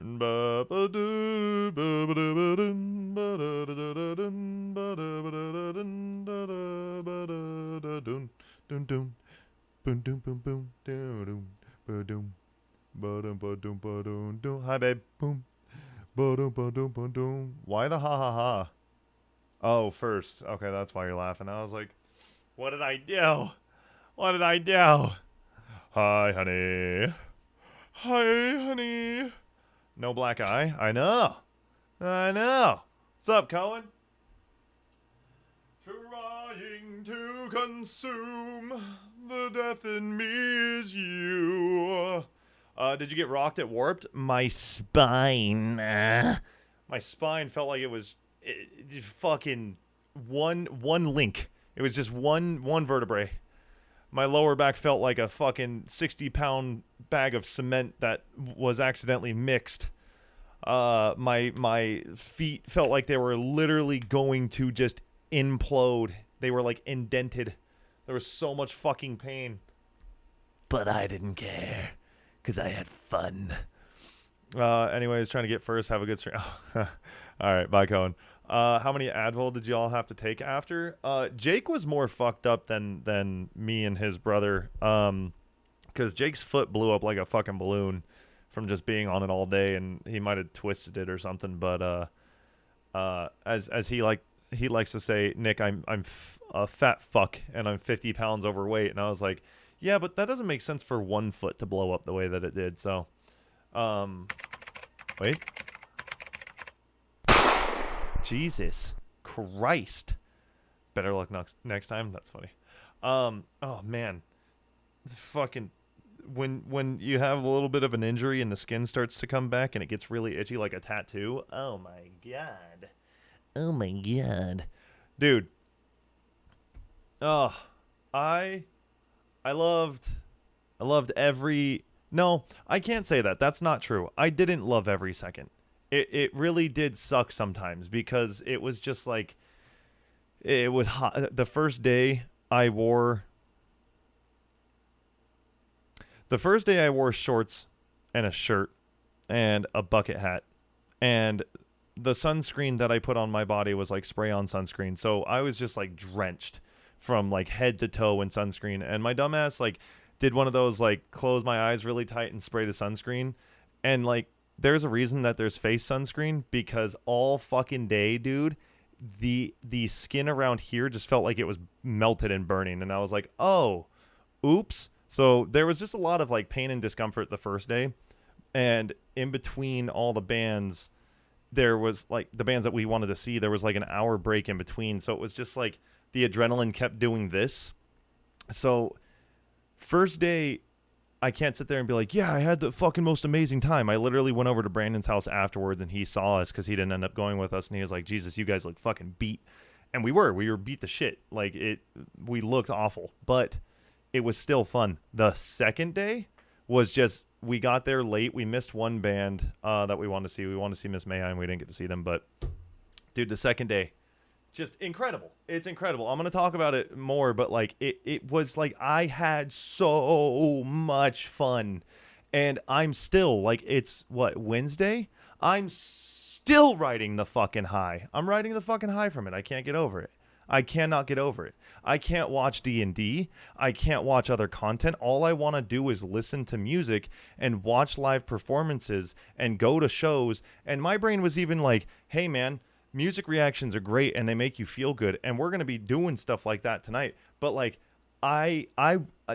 Hi, babe. Boom. Why the ha ha ha? Oh, first. Okay, that's why you're laughing. I was like, what did I do? What did I do? Hi, honey. Hi, honey. No black eye? I know. I know. What's up, Cohen? Trying to consume the death in me is you. Did you get rocked at Warped? My spine. My spine felt like it was fucking one link. It was just one vertebrae. My lower back felt like a fucking 60-pound bag of cement that was accidentally mixed. My feet felt like they were literally going to just implode. They were like indented. There was so much fucking pain. But I didn't care, because I had fun. Anyways, trying to get first. Have a good stream. All right, bye, Cohen. How many Advil did y'all have to take after? Jake was more fucked up than me and his brother. Because Jake's foot blew up like a fucking balloon from just being on it all day, and he might have twisted it or something. But as he likes to say, Nick, I'm a fat fuck, and I'm 50 pounds overweight. And I was like, yeah, but that doesn't make sense for one foot to blow up the way that it did. So, wait. Jesus Christ. Better luck next time. That's funny. Oh man. Fucking when you have a little bit of an injury and the skin starts to come back and it gets really itchy like a tattoo. Oh my god. Oh my god. Dude. Oh, I loved every... No, I can't say that. That's not true. I didn't love every second. It really did suck sometimes because it was just like... It was hot. The first day I wore shorts and a shirt and a bucket hat. And the sunscreen that I put on my body was like spray-on sunscreen. So I was just like drenched from like head to toe in sunscreen. And my dumbass like did one of those like close my eyes really tight and spray the sunscreen. And like there's a reason that there's face sunscreen, because all fucking day, dude, the skin around here just felt like it was melted and burning. And I was like, oh, oops. So there was just a lot of like pain and discomfort the first day. And in between all the bands, there was like the bands that we wanted to see, there was like an hour break in between. So it was just like the adrenaline kept doing this. So first day, I can't sit there and be like, yeah, I had the fucking most amazing time. I literally went over to Brandon's house afterwards and he saw us because he didn't end up going with us. And he was like, Jesus, you guys look fucking beat. And we were beat the shit. Like we looked awful, but it was still fun. The second day was just, we got there late. We missed one band that we wanted to see. We wanted to see Miss Mayheim. We didn't get to see them, but dude, the second day, just incredible. It's incredible. I'm going to talk about it more, but like it was like I had so much fun. And I'm still like, it's what, Wednesday? I'm still riding the fucking high. I'm riding the fucking high from it. I can't get over it. I cannot get over it. I can't watch D&D. I can't watch other content. All I want to do is listen to music and watch live performances and go to shows. And my brain was even like, hey man, music reactions are great and they make you feel good. And we're going to be doing stuff like that tonight. But like, I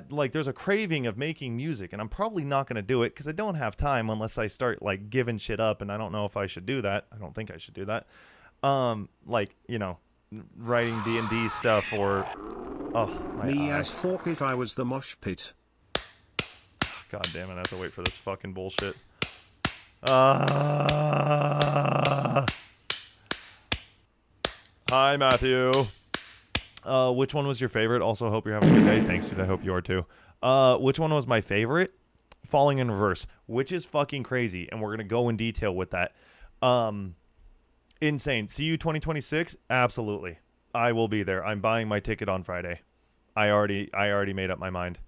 like there's a craving of making music and I'm probably not going to do it because I don't have time unless I start like giving shit up. And I don't know if I should do that. I don't think I should do that. Like, you know, writing D&D stuff or... Oh, my Me eye. as fork if I was the mosh pit. God damn it, I have to wait for this fucking bullshit. Hi, Matthew. Which one was your favorite? Also, hope you're having a good day. Thanks, dude. I hope you are too. Which one was my favorite? Falling in Reverse, which is fucking crazy, and we're going to go in detail with that. Insane. See you 2026? Absolutely. I will be there. I'm buying my ticket on Friday. I already made up my mind.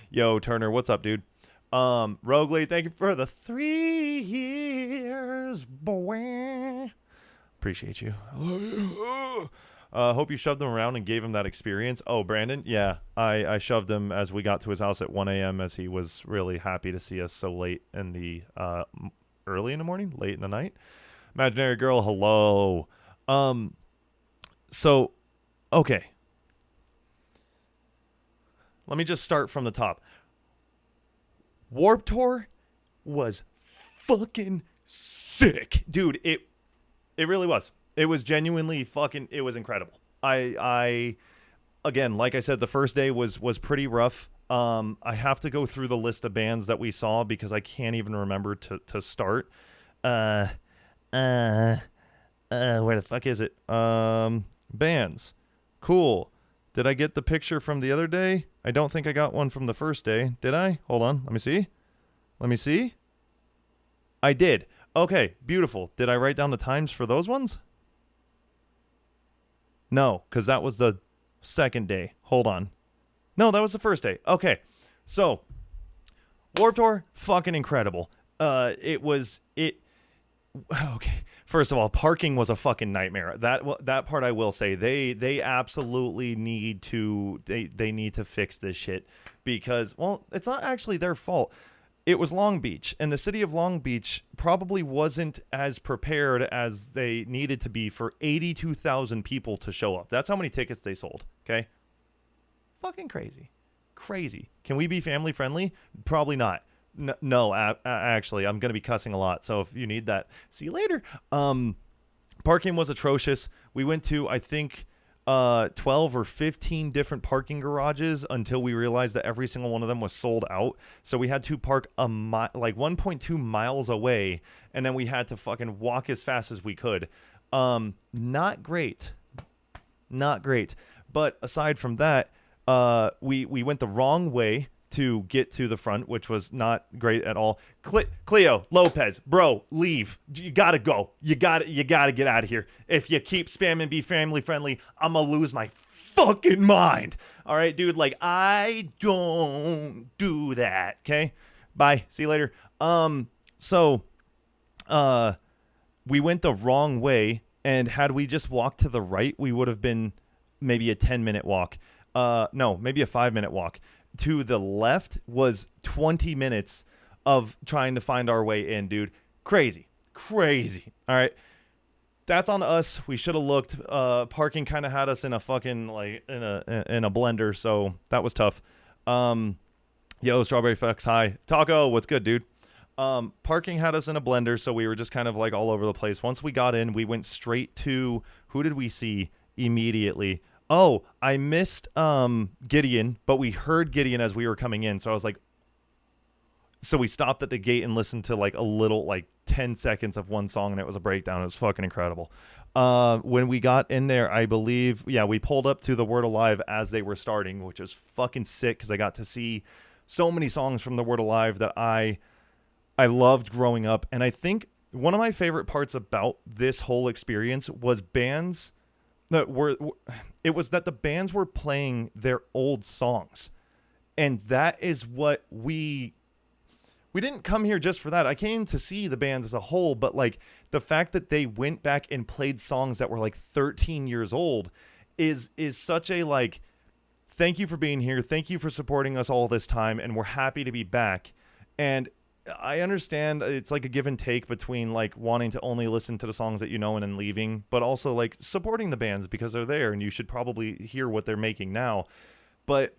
Yo, Turner, what's up, dude? Rogley, thank you for the 3 years, boy. Appreciate you. I love you. Hope you shoved him around and gave him that experience. Oh, Brandon, yeah, I shoved him as we got to his house at 1 a.m. as he was really happy to see us so late in the early in the morning, late in the night. Imaginary girl, hello. So, okay. Let me just start from the top. Warped Tour was fucking sick. Dude, it really was. It was genuinely fucking, it was incredible. I again, like I said, the first day was pretty rough. I have to go through the list of bands that we saw because I can't even remember to start. Where the fuck is it? Bands. Cool. Did I get the picture from the other day? I don't think I got one from the first day. Did I? Hold on. Let me see. I did. Okay, beautiful. Did I write down the times for those ones? No, because that was the second day. Hold on. No, that was the first day. Okay, so Warped Tour, fucking incredible. Okay. First of all, parking was a fucking nightmare. That part I will say, they absolutely need to they need to fix this shit because, well, it's not actually their fault. It was Long Beach, and the city of Long Beach probably wasn't as prepared as they needed to be for 82,000 people to show up. That's how many tickets they sold. Okay, fucking crazy. Can we be family friendly? Probably not. No, actually, I'm going to be cussing a lot. So if you need that, see you later. Parking was atrocious. We went to, I think, 12 or 15 different parking garages until we realized that every single one of them was sold out. So we had to park like 1.2 miles away, and then we had to fucking walk as fast as we could. Not great. But aside from that, we went the wrong way to get to the front, which was not great at all. Cleo Lopez, bro, leave. You gotta go. You gotta get out of here. If you keep spamming be family friendly, I'm gonna lose my fucking mind. All right, dude. Like, I don't do that. Okay, bye. See you later. So, we went the wrong way, and had we just walked to the right, we would have been maybe a 10-minute walk. No, maybe a 5-minute walk. To the left was 20 minutes of trying to find our way in, dude. Crazy. All right. That's on us. We should have looked. Parking kind of had us in a fucking, like, in a blender, so that was tough. Yo, Strawberry Fox, hi. Taco, what's good, dude? Parking had us in a blender, so we were just kind of like all over the place. Once we got in, we went straight to, who did we see immediately? Oh, I missed Gideon, but we heard Gideon as we were coming in. So I was like, so we stopped at the gate and listened to like a little, like 10 seconds of one song, and it was a breakdown. It was fucking incredible. When we got in there, I believe, yeah, we pulled up to the Word Alive as they were starting, which was fucking sick because I got to see so many songs from the Word Alive that I loved growing up. And I think one of my favorite parts about this whole experience was bands that the bands were playing their old songs. And that is what we didn't come here just for that. I came to see the bands as a whole, but like the fact that they went back and played songs that were like 13 years old is such a, like, thank you for being here. Thank you for supporting us all this time. And we're happy to be back. And I understand it's like a give and take between like wanting to only listen to the songs that you know and then leaving, but also like supporting the bands because they're there and you should probably hear what they're making now. But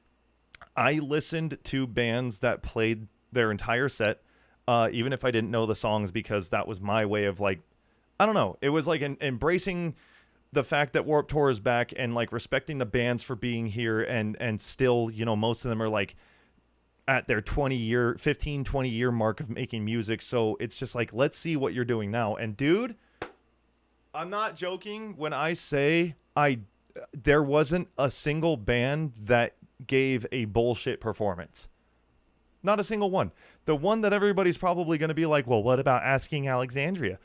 I listened to bands that played their entire set, even if I didn't know the songs, because that was my way of, like, I don't know. It was like embracing the fact that Warped Tour is back and like respecting the bands for being here, and still, you know, most of them are like at their 20 year mark of making music. So it's just like, let's see what you're doing now. And dude, I'm not joking when I say there wasn't a single band that gave a bullshit performance. Not a single one. The one that everybody's probably going to be like, well, what about Asking Alexandria?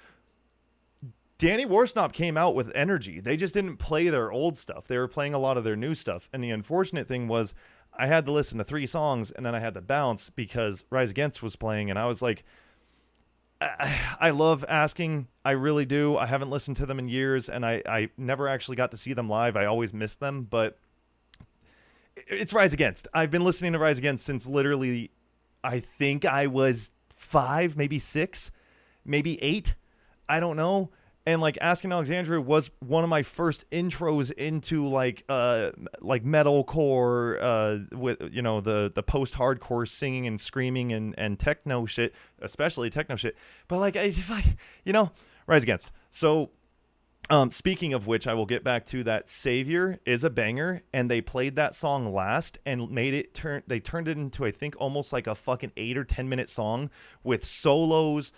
Danny Worsnop came out with energy. They just didn't play their old stuff. They were playing a lot of their new stuff. And the unfortunate thing was, I had to listen to 3 songs and then I had to bounce because Rise Against was playing, and I was like, I love Asking. I really do. I haven't listened to them in years, and I never actually got to see them live. I always missed them, but it's Rise Against. I've been listening to Rise Against since literally, I think I was 5, maybe 6, maybe 8. I don't know. And like Asking Alexandria was one of my first intros into like metalcore, with the post hardcore singing and screaming and techno shit, especially techno shit. But like Rise Against. So speaking of which, I will get back to that. Savior is a banger, and they played that song last and made it they turned it into, I think, almost like a fucking 8 or 10 minute song with solos,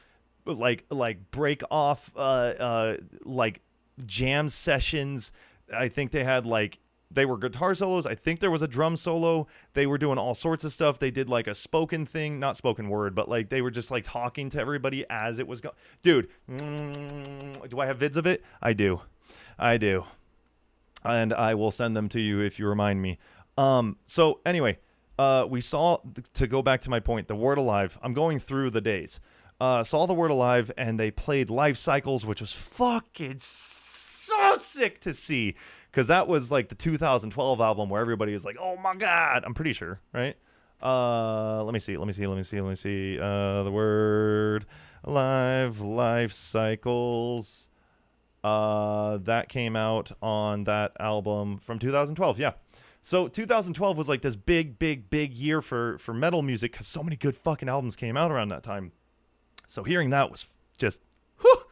like break off like jam sessions. I think they were guitar solos. I think there was a drum solo. They were doing all sorts of stuff. They did like a spoken thing, not spoken word, but like they were just like talking to everybody as it was going. Dude, do I have vids of it? I do. And I will send them to you if you remind me. So anyway, we saw, to go back to my point, the Word Alive. I'm going through the days. Saw the Word Alive, and they played Life Cycles, which was fucking so sick to see, because that was like the 2012 album where everybody was like, oh my god. I'm pretty sure, right? Let me see. The Word Alive, Life Cycles. That came out on that album from 2012. Yeah. So 2012 was like this big year for metal music, because so many good fucking albums came out around that time. So hearing that was just, whew.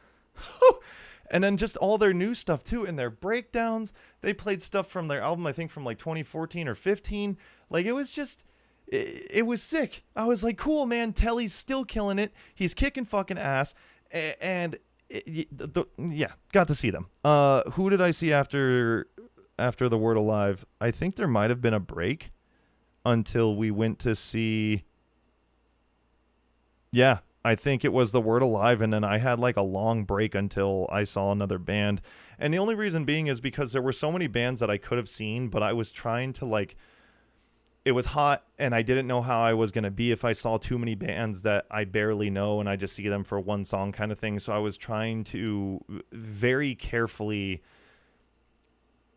And then just all their new stuff too, and their breakdowns. They played stuff from their album, I think from like 2014 or 15. Like it was just, it was sick. I was like, cool, man. Telly's still killing it. He's kicking fucking ass. And got to see them. Who did I see after the Word Alive? I think there might have been a break until we went to see. Yeah, I think it was the Word Alive, and then I had like a long break until I saw another band. And the only reason being is because there were so many bands that I could have seen, but I was trying to like, it was hot, and I didn't know how I was going to be if I saw too many bands that I barely know and I just see them for one song kind of thing. So I was trying to very carefully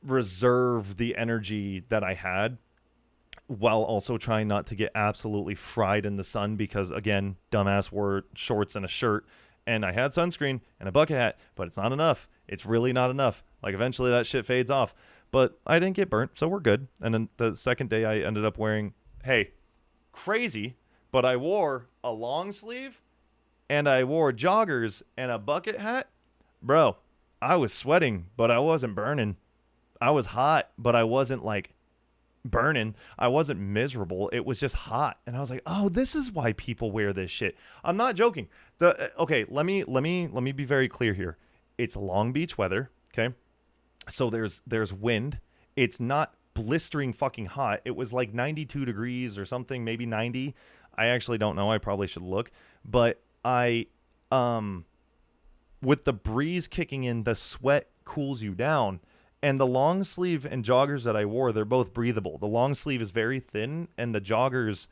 reserve the energy that I had, while also trying not to get absolutely fried in the sun, because again, dumbass wore shorts and a shirt, and I had sunscreen and a bucket hat, but it's not enough. It's really not enough. Like eventually that shit fades off, but I didn't get burnt, so we're good. And then the second day I ended up wearing, hey, crazy, but I wore a long sleeve and I wore joggers and a bucket hat. Bro, I was sweating, but I wasn't burning. I was hot, but I wasn't like burning. I wasn't miserable. It was just hot, and I was like, oh, this is why people wear this shit. I'm not joking. Okay, let me be very clear here. It's Long Beach weather, okay? So there's wind. It's not blistering fucking hot. It was like 92 degrees or something, maybe 90. I actually don't know. I probably should look. But with the breeze kicking in, the sweat cools you down. And the long sleeve and joggers that I wore, they're both breathable. The long sleeve is very thin, and the joggers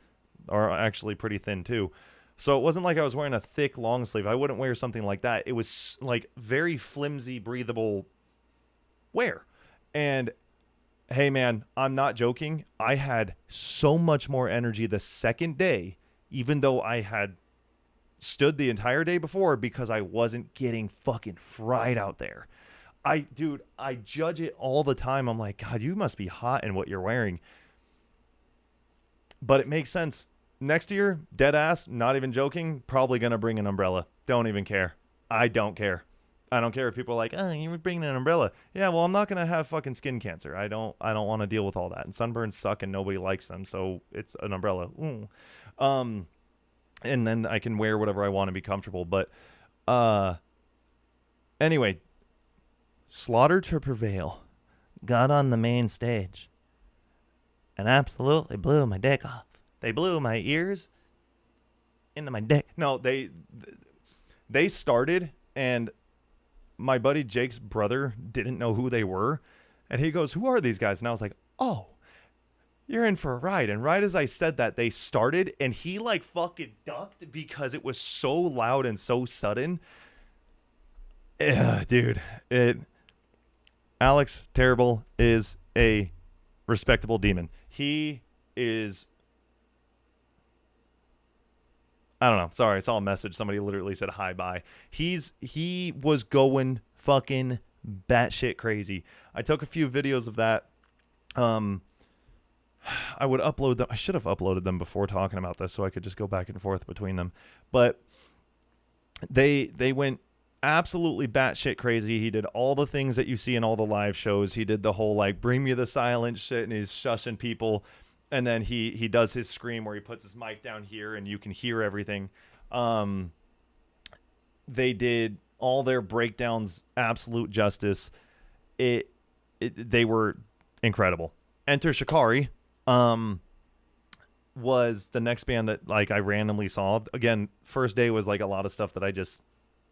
are actually pretty thin too. So it wasn't like I was wearing a thick long sleeve. I wouldn't wear something like that. It was like very flimsy, breathable wear. And hey, man, I'm not joking. I had so much more energy the second day, even though I had stood the entire day before, because I wasn't getting fucking fried out there. I judge it all the time. I'm like, God, you must be hot in what you're wearing. But it makes sense. Next year, dead ass, not even joking, probably going to bring an umbrella. Don't even care. I don't care. I don't care if people are like, oh, you're bringing an umbrella. Yeah, well, I'm not going to have fucking skin cancer. I don't want to deal with all that. And sunburns suck and nobody likes them, so it's an umbrella. And then I can wear whatever I want to be comfortable. But anyway, Slaughter to Prevail got on the main stage and absolutely blew my dick off. They blew my ears into my dick. No, they started, and my buddy Jake's brother didn't know who they were, and he goes, who are these guys? And I was like, oh, you're in for a ride. And right as I said that, they started, and he like fucking ducked because it was so loud and so sudden. Yeah, dude. Alex Terrible is a respectable demon. He is. I don't know. Sorry, I saw a message. Somebody literally said hi, bye. He was going fucking batshit crazy. I took a few videos of that. I would upload them. I should have uploaded them before talking about this so I could just go back and forth between them. But they went absolutely batshit crazy. He did all the things that you see in all the live shows. He did the whole like bring me the silence shit, and he's shushing people. And then he does his scream where he puts his mic down here and you can hear everything. They did all their breakdowns absolute justice. They were incredible. Enter Shikari was the next band that like I randomly saw. Again, first day was like a lot of stuff that I just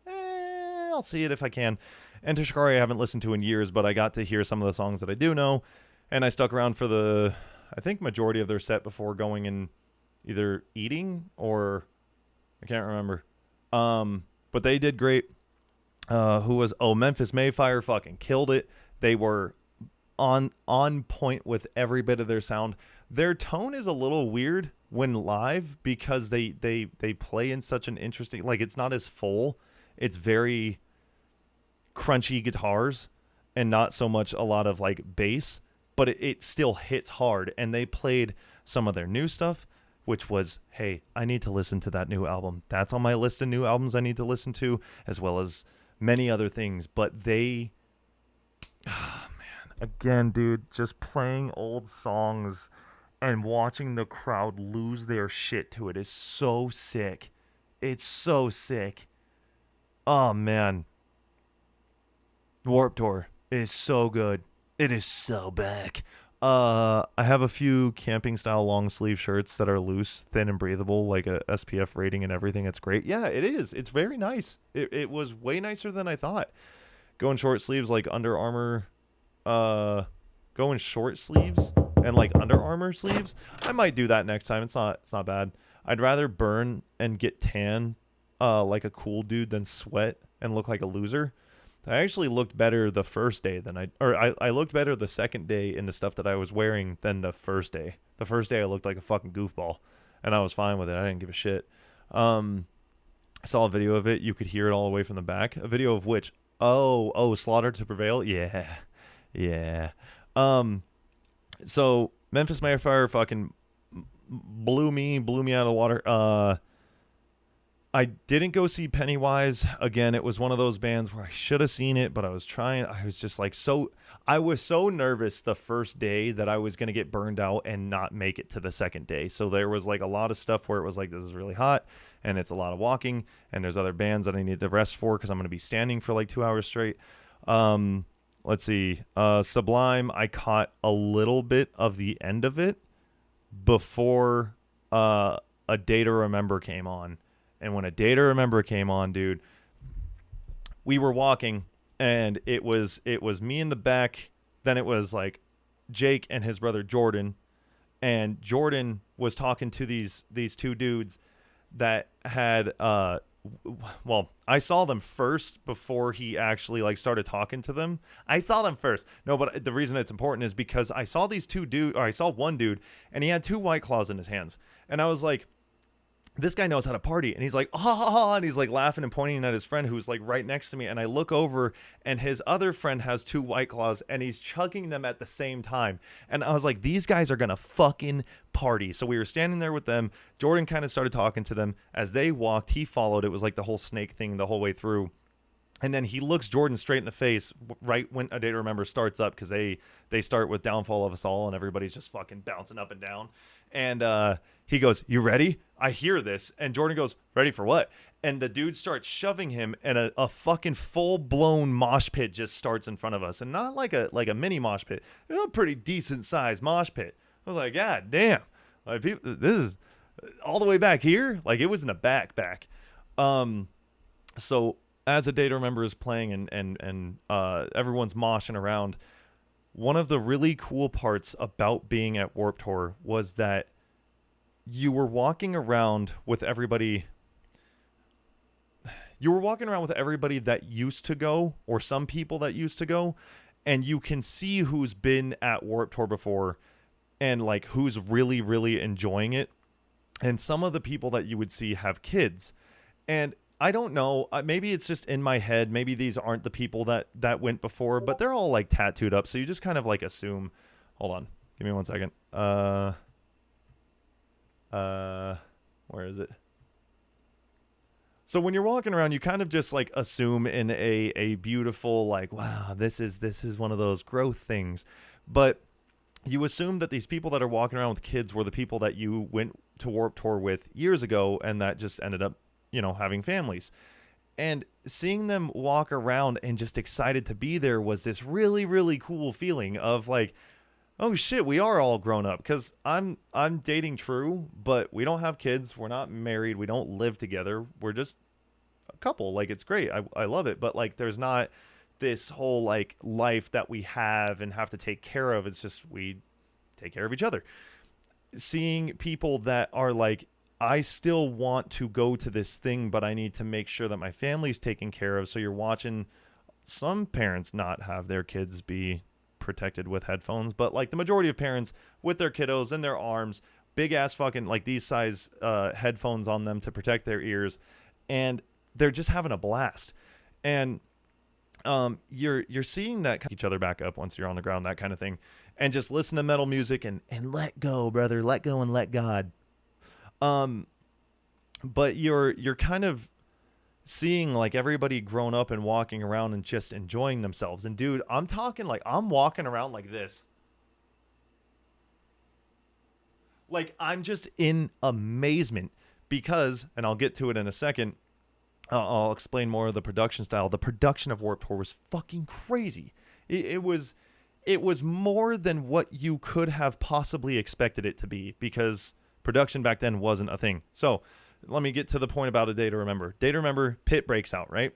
I'll see it if I can. Enter Shikari I haven't listened to in years, but I got to hear some of the songs that I do know, and I stuck around for the I think majority of their set before going and either eating or I can't remember. But they did great. Memphis Mayfire fucking killed it. They were on point with every bit of their sound. Their tone is a little weird when live because they play in such an interesting, like it's not as full. It's very crunchy guitars and not so much a lot of like bass, but it still hits hard. And they played some of their new stuff, which was, hey, I need to listen to that new album. That's on my list of new albums I need to listen to, as well as many other things. But they, oh man, again, dude, just playing old songs and watching the crowd lose their shit to it is so sick. It's so sick. Oh man. Warped Tour is so good. It is so back. I have a few camping style long sleeve shirts that are loose, thin and breathable, like a SPF rating and everything. It's great. Yeah, it is. It's very nice. It was way nicer than I thought. Going short sleeves like Under Armour, going short sleeves and like Under Armour sleeves. I might do that next time. It's not bad. I'd rather burn and get tan like a cool dude than sweat and look like a loser. I actually looked better the first day than I looked better the second day in the stuff that I was wearing than the first day. The first day I looked like a fucking goofball, and I was fine with it. I didn't give a shit. I saw a video of it. You could hear it all the way from the back. A video of which, Slaughter to Prevail. Yeah. So Memphis Mayfire fucking blew me out of the water. I didn't go see Pennywise. Again, it was one of those bands where I should have seen it, but I was trying. I was just like I was so nervous the first day that I was going to get burned out and not make it to the second day. So there was like a lot of stuff where it was like, this is really hot and it's a lot of walking, and there's other bands that I need to rest for because I'm going to be standing for like 2 hours straight. Let's see. Sublime, I caught a little bit of the end of it before A Day to Remember came on. And when A Day to Remember came on, dude, we were walking, and it was me in the back. Then it was like Jake and his brother Jordan, and Jordan was talking to these two dudes that had I saw them first before he actually like started talking to them. I saw them first. No, but the reason it's important is because I saw I saw one dude, and he had 2 White Claws in his hands, and I was like, this guy knows how to party. And he's like, and he's like laughing and pointing at his friend who's like right next to me. And I look over, and his other friend has 2 White Claws, and he's chugging them at the same time. And I was like, these guys are going to fucking party. So we were standing there with them. Jordan kind of started talking to them. As they walked, he followed. It was like the whole snake thing the whole way through. And then he looks Jordan straight in the face right when A Day to Remember starts up, because they start with Downfall of Us All, and everybody's just fucking bouncing up and down. And he goes, you ready? I hear this. And Jordan goes, ready for what? And the dude starts shoving him, and a fucking full-blown mosh pit just starts in front of us. And not like a mini mosh pit. It's a pretty decent-sized mosh pit. I was like, God damn. Like, people, this is all the way back here? Like, it was in the back. So as A Day to Remember is playing and everyone's moshing around, one of the really cool parts about being at Warped Tour was that you were walking around with everybody. You were walking around with everybody that used to go, or some people that used to go, and you can see who's been at Warped Tour before and like who's really, really enjoying it. And some of the people that you would see have kids. And I don't know, maybe it's just in my head. Maybe these aren't the people that went before, but they're all like tattooed up. So you just kind of like assume, hold on, give me 1 second. Where is it? So when you're walking around, you kind of just like assume in a beautiful, like, wow, this is one of those growth things. But you assume that these people that are walking around with kids were the people that you went to Warped Tour with years ago, and that just ended up, having families. And seeing them walk around and just excited to be there was this really, really cool feeling of like, oh shit, we are all grown up. Because I'm dating True, but we don't have kids. We're not married. We don't live together. We're just a couple. Like, it's great. I love it. But like, there's not this whole like life that we have and have to take care of. It's just we take care of each other. Seeing people that are like, I still want to go to this thing, but I need to make sure that my family's taken care of. So you're watching some parents not have their kids be protected with headphones, but like the majority of parents with their kiddos in their arms, big ass fucking like these size headphones on them to protect their ears, and they're just having a blast. And you're seeing that each other back up once you're on the ground, that kind of thing, and just listen to metal music and let go, brother, let go and let God. But you're kind of seeing like everybody grown up and walking around and just enjoying themselves. And dude, I'm talking like I'm walking around like this. Like I'm just in amazement because, and I'll get to it in a second, I'll explain more of the production style. The production of Warped Tour was fucking crazy. It was more than what you could have possibly expected it to be, because production back then wasn't a thing. So let me get to the point about A Day to Remember. Day to Remember, pit breaks out, right?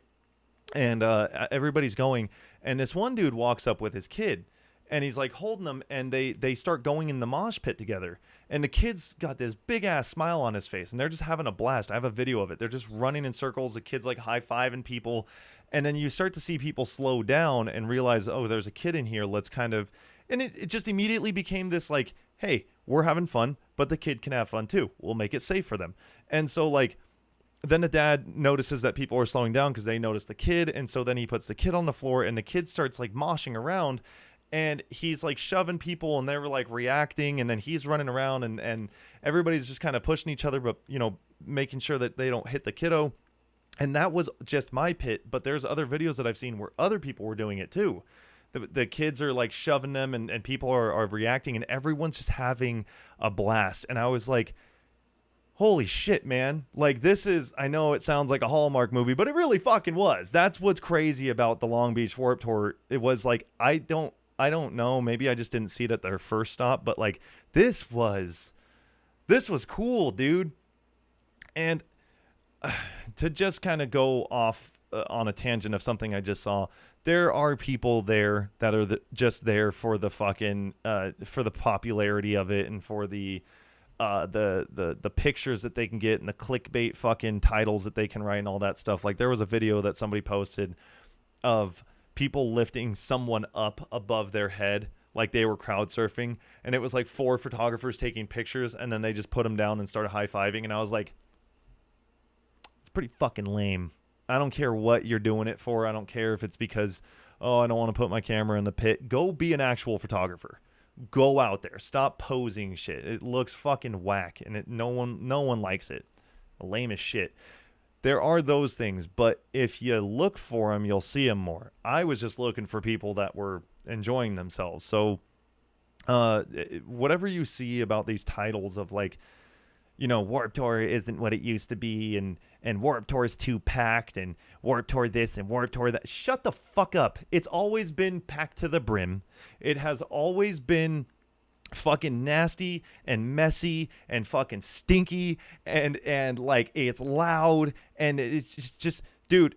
And everybody's going, and this one dude walks up with his kid, and he's like holding them, and they start going in the mosh pit together. And the kid's got this big ass smile on his face, and they're just having a blast. I have a video of it. They're just running in circles. The kid's like high-fiving people. And then you start to see people slow down and realize, oh, there's a kid in here. Let's kind of, and it just immediately became this like, hey, we're having fun, but the kid can have fun too. We'll make it safe for them. And so like, then the dad notices that people are slowing down because they notice the kid. And so then he puts the kid on the floor, and the kid starts like moshing around, and he's like shoving people, and they were like reacting. And then he's running around, and everybody's just kind of pushing each other, but making sure that they don't hit the kiddo. And that was just my pit, but there's other videos that I've seen where other people were doing it too. The kids are like shoving them, and people are reacting, and everyone's just having a blast. And I was like, holy shit, man. Like, this is, I know it sounds like a Hallmark movie, but it really fucking was. That's what's crazy about the Long Beach Warped Tour. It was like, I don't know. Maybe I just didn't see it at their first stop, but like, this was cool, dude. And to just kind of go off on a tangent of something I just saw, there are people there that are just there for the fucking for the popularity of it, and for the pictures that they can get, and the clickbait fucking titles that they can write, and all that stuff. Like, there was a video that somebody posted of people lifting someone up above their head like they were crowd surfing, and it was like 4 photographers taking pictures, and then they just put them down and started high-fiving. And I was like, it's pretty fucking lame. I don't care what you're doing it for. I don't care if it's because, oh, I don't want to put my camera in the pit. Go be an actual photographer. Go out there. Stop posing shit. It looks fucking whack, and no one likes it. Lame as shit. There are those things, but if you look for them, you'll see them more. I was just looking for people that were enjoying themselves. So whatever you see about these titles of like, Warped Tour isn't what it used to be, and Warped Tour is too packed, and Warped Tour this and Warped Tour that. Shut the fuck up. It's always been packed to the brim. It has always been fucking nasty and messy and fucking stinky, and like, it's loud, and it's just dude,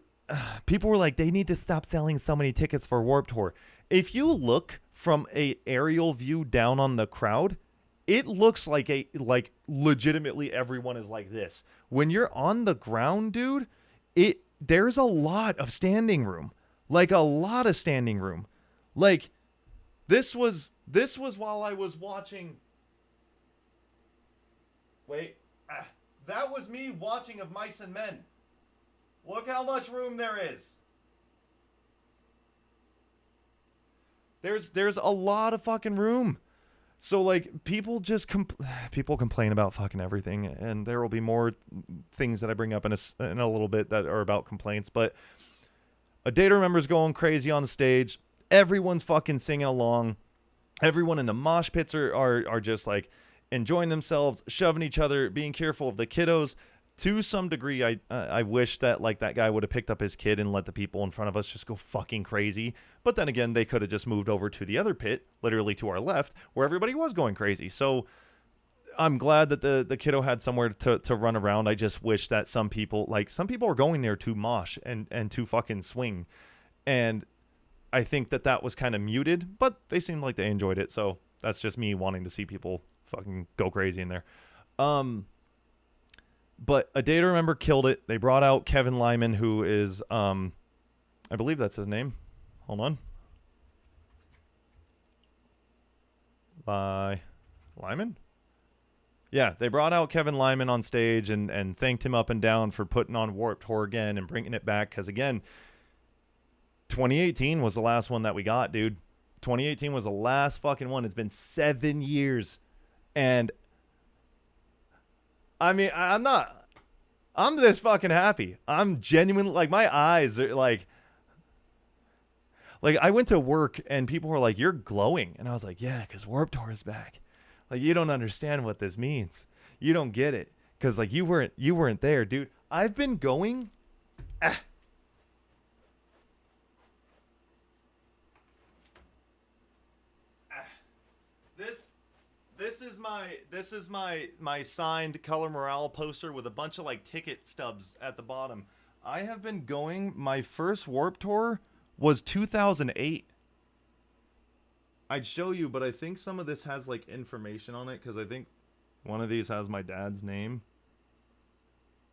people were like, they need to stop selling so many tickets for Warped Tour. If you look from a aerial view down on the crowd, it looks like legitimately everyone is like this. When you're on the ground, dude, there's a lot of standing room. Like a lot of standing room. Like this was while I was watching. Wait. That was me watching Of Mice and Men. Look how much room there is. There's a lot of fucking room. So like people complain about fucking everything, and there will be more things that I bring up in a little bit that are about complaints. But A Day to Remember's going crazy on the stage. Everyone's fucking singing along. Everyone in the mosh pits are just like enjoying themselves, shoving each other, being careful of the kiddos. To some degree, I wish that like that guy would have picked up his kid and let the people in front of us just go fucking crazy. But then again, they could have just moved over to the other pit, literally to our left, where everybody was going crazy. So I'm glad that the kiddo had somewhere to run around. I just wish that some people were going there to mosh and to fucking swing. And I think that was kind of muted, but they seemed like they enjoyed it. So that's just me wanting to see people fucking go crazy in there. But A Day to Remember killed it. They brought out Kevin Lyman, who is, I believe that's his name. Hold on. Lyman? Yeah, they brought out Kevin Lyman on stage and thanked him up and down for putting on Warped Tour again and bringing it back. Because, again, 2018 was the last one that we got, dude. 2018 was the last fucking one. It's been 7 years. And I mean, I'm this fucking happy. I'm genuinely, like, my eyes are like I went to work and people were like, you're glowing. And I was like, yeah, because Warped Tour is back. Like, you don't understand what this means. You don't get it. Because, like, you weren't there, dude. I've been going. This is my signed Color Morale poster with a bunch of like ticket stubs at the bottom. I have been going. My first Warped Tour was 2008. I'd show you, but I think some of this has like information on it because I think one of these has my dad's name,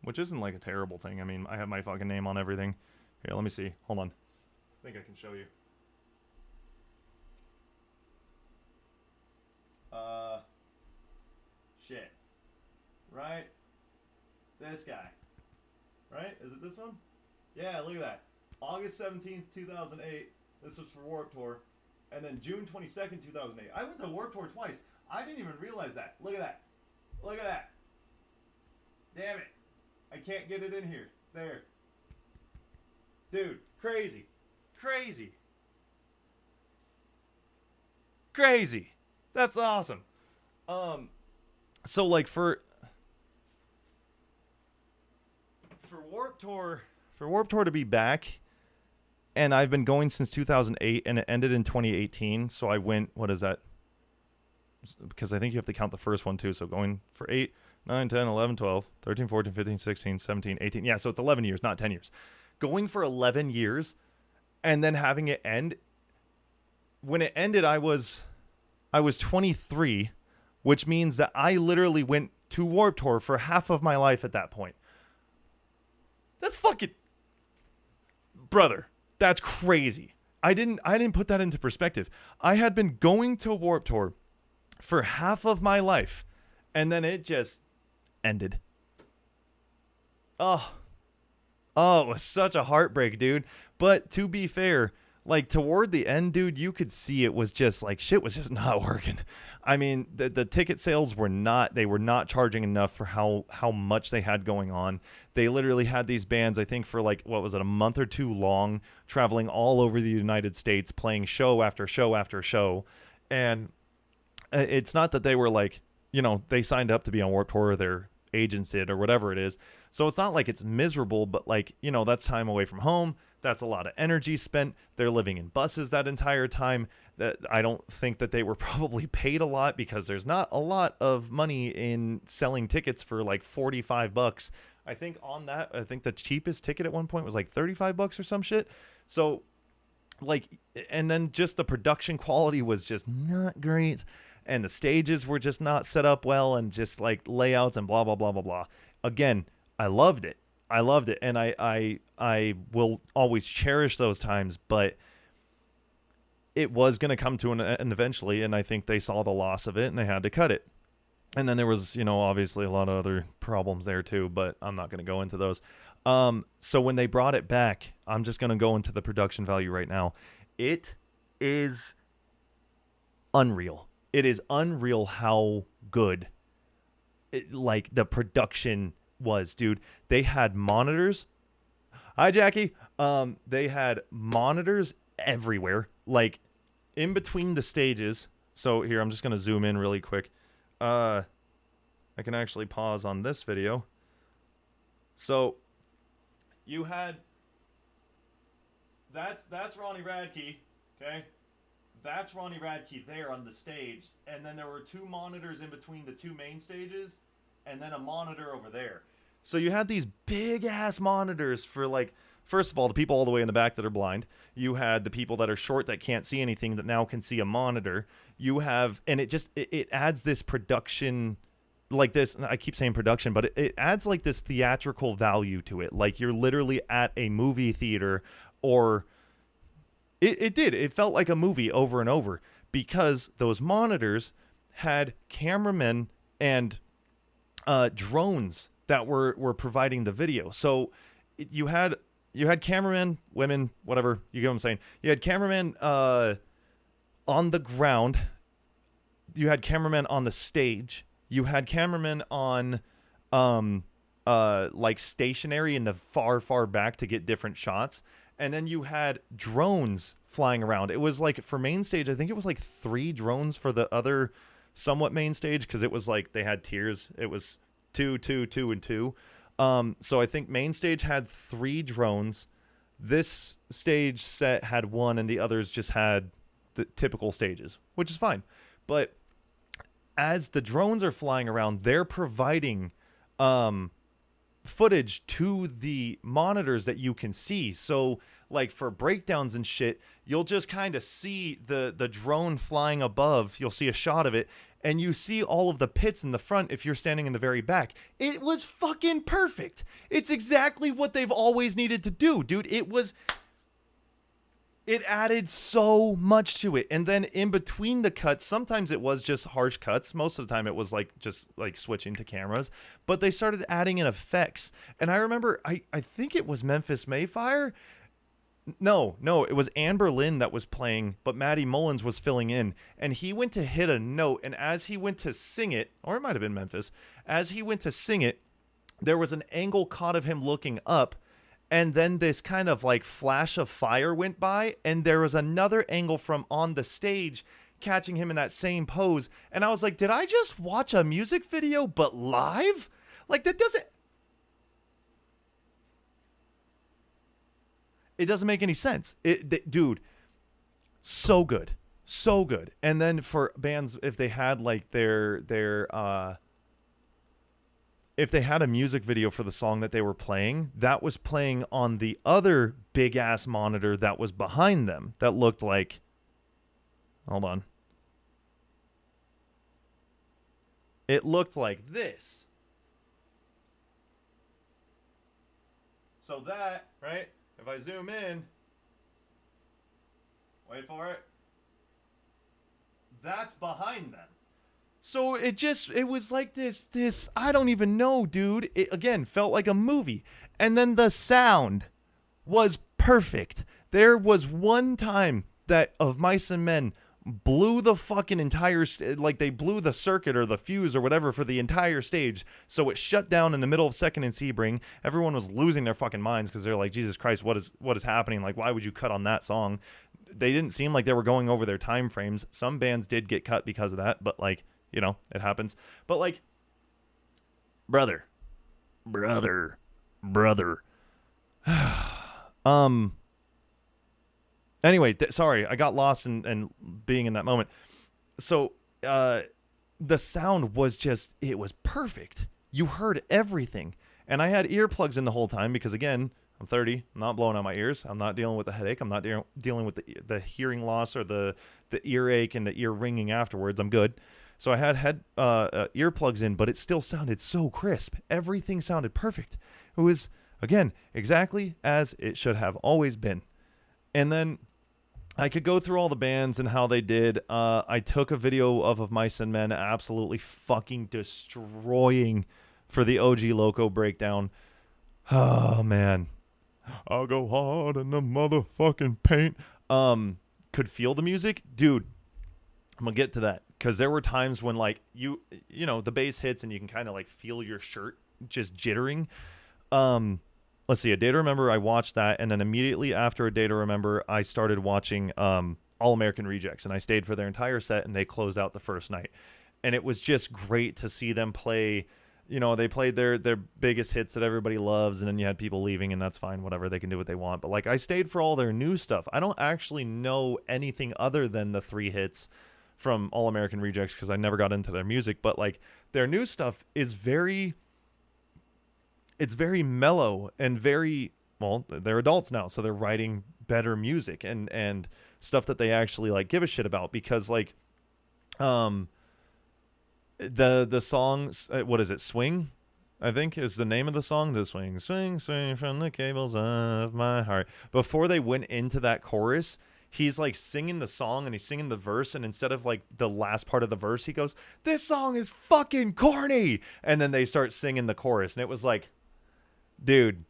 which isn't like a terrible thing. I mean, I have my fucking name on everything. Here, let me see. Hold on. I think I can show you. Shit. Right? This guy. Right? Is it this one? Yeah, look at that. August 17th, 2008. This was for Warped Tour. And then June 22nd, 2008. I went to Warped Tour twice. I didn't even realize that. Look at that. Look at that. Damn it. I can't get it in here. There. Dude, crazy. Crazy. Crazy. That's awesome. So like for Warped Tour to be back, and I've been going since 2008 and it ended in 2018. So I went, what is that? Because I think you have to count the first one too. So going for 8, 9, 10, 11, 12, 13, 14, 15, 16, 17, 18. Yeah, so it's 11 years, not 10 years. Going for 11 years and then having it end. When it ended, I was 23, which means that I literally went to Warped Tour for half of my life at that point. That's fucking... Brother, that's crazy. I didn't put that into perspective. I had been going to Warped Tour for half of my life, and then it just ended. Oh, it was such a heartbreak, dude. But to be fair, like toward the end, dude, you could see it was just like shit was just not working. I mean, the ticket sales were not charging enough for how much they had going on. They literally had these bands, I think for like, what was it, a month or two long, traveling all over the United States, playing show after show after show. And it's not that they were like, you know, they signed up to be on Warped Tour, or their agents did, or whatever it is. So it's not like it's miserable, but like, you know, that's time away from home. That's a lot of energy spent. They're living in buses that entire time. That I don't think that they were probably paid a lot because there's not a lot of money in selling tickets for like $45 I think the cheapest ticket at one point was like $35 or some shit. So like, and then just the production quality was just not great, and the stages were just not set up well, and just like layouts and blah blah blah blah blah. Again, I loved it. I loved it, and I will always cherish those times, but it was going to come to an end eventually, and I think they saw the loss of it and they had to cut it. And then there was, obviously a lot of other problems there too, but I'm not going to go into those. So when they brought it back, I'm just going to go into the production value right now. It is unreal. It is unreal how good like the production was, dude. They had monitors. Hi, Jackie. They had monitors everywhere, like in between the stages. So here, I'm just going to zoom in really quick. I can actually pause on this video. So you had that's Ronnie Radke, okay? That's Ronnie Radke there on the stage, and then there were two monitors in between the two main stages, and then a monitor over there. So you had these big ass monitors for, like, first of all, the people all the way in the back that are blind. You had the people that are short that can't see anything that now can see a monitor. You have, and it adds this production, like this, I keep saying production, but it adds like this theatrical value to it. Like you're literally at a movie theater, or it felt like a movie over and over, because those monitors had cameramen and drones that were providing the video. So you had cameramen, women, whatever, you get what I'm saying. You had cameramen on the ground. You had cameramen on the stage. You had cameramen on like stationary in the far back to get different shots. And then you had drones flying around. It was like, for main stage, I think it was like 3 drones for the other somewhat main stage, because it was like they had tiers. It was 2, 2, 2, and 2. So I think main stage had 3 drones. This stage set had 1, and the others just had the typical stages, which is fine. But as the drones are flying around, they're providing footage to the monitors that you can see. So like for breakdowns and shit, you'll just kind of see the drone flying above. You'll see a shot of it, and you see all of the pits in the front if you're standing in the very back. It was fucking perfect. It's exactly what they've always needed to do, dude. It added so much to it. And then in between the cuts, sometimes it was just harsh cuts. Most of the time it was like just like switching to cameras. But they started adding in effects. And I remember, I think it was Memphis Mayfire. No, it was Anne Boleyn that was playing, but Matty Mullins was filling in. And he went to hit a note, and as he went to sing it, or it might have been Memphis, as he went to sing it, there was an angle caught of him looking up, and then this kind of like flash of fire went by, and there was another angle from on the stage catching him in that same pose. And I was like, did I just watch a music video but live? Like, that doesn't... It doesn't make any sense. Dude, so good. So good. And then for bands, if they had like if they had a music video for the song that they were playing, that was playing on the other big ass monitor that was behind them that looked like, hold on. It looked like this. So that, right? If I zoom in, wait for it, that's behind them. So it was like this, I don't even know, dude. It, again, felt like a movie. And then the sound was perfect. There was one time that Of Mice and Men blew the fucking entire, like they blew the circuit or the fuse or whatever for the entire stage. So it shut down in the middle of Second and Sebring. Everyone was losing their fucking minds because they're like, Jesus Christ, what is happening? Like, why would you cut on that song? They didn't seem like they were going over their time frames. Some bands did get cut because of that, but like, you know, it happens. But like, brother. Anyway, sorry, I got lost in being in that moment. So the sound was just, it was perfect. You heard everything. And I had earplugs in the whole time because, again, I'm 30. I'm not blowing out my ears. I'm not dealing with the headache. I'm not dealing with the hearing loss or the earache and the ear ringing afterwards. I'm good. So I had earplugs in, but it still sounded so crisp. Everything sounded perfect. It was, again, exactly as it should have always been. And then I could go through all the bands and how they did. I took a video of Mice and Men absolutely fucking destroying for the OG Loco breakdown. Oh, man. I'll go hard in the motherfucking paint. Could feel the music. Dude, I'm going to get to that. Because there were times when, like, you know, the bass hits and you can kind of, like, feel your shirt just jittering. Let's see, A Day to Remember, I watched that, and then immediately after A Day to Remember, I started watching All American Rejects, and I stayed for their entire set, and they closed out the first night. And it was just great to see them play. You know, they played their biggest hits that everybody loves, and then you had people leaving, and that's fine, whatever, they can do what they want. But, like, I stayed for all their new stuff. I don't actually know anything other than the 3 hits from All American Rejects because I never got into their music. But, like, their new stuff is very mellow and very, well, they're adults now, so they're writing better music and stuff that they actually, like, give a shit about. Because, like, the songs, what is it, Swing, I think is the name of the song. The swing, swing, swing from the cables of my heart. Before they went into that chorus, he's, like, singing the song and he's singing the verse, and instead of, like, the last part of the verse, he goes, "This song is fucking corny," and then they start singing the chorus, and it was like, dude,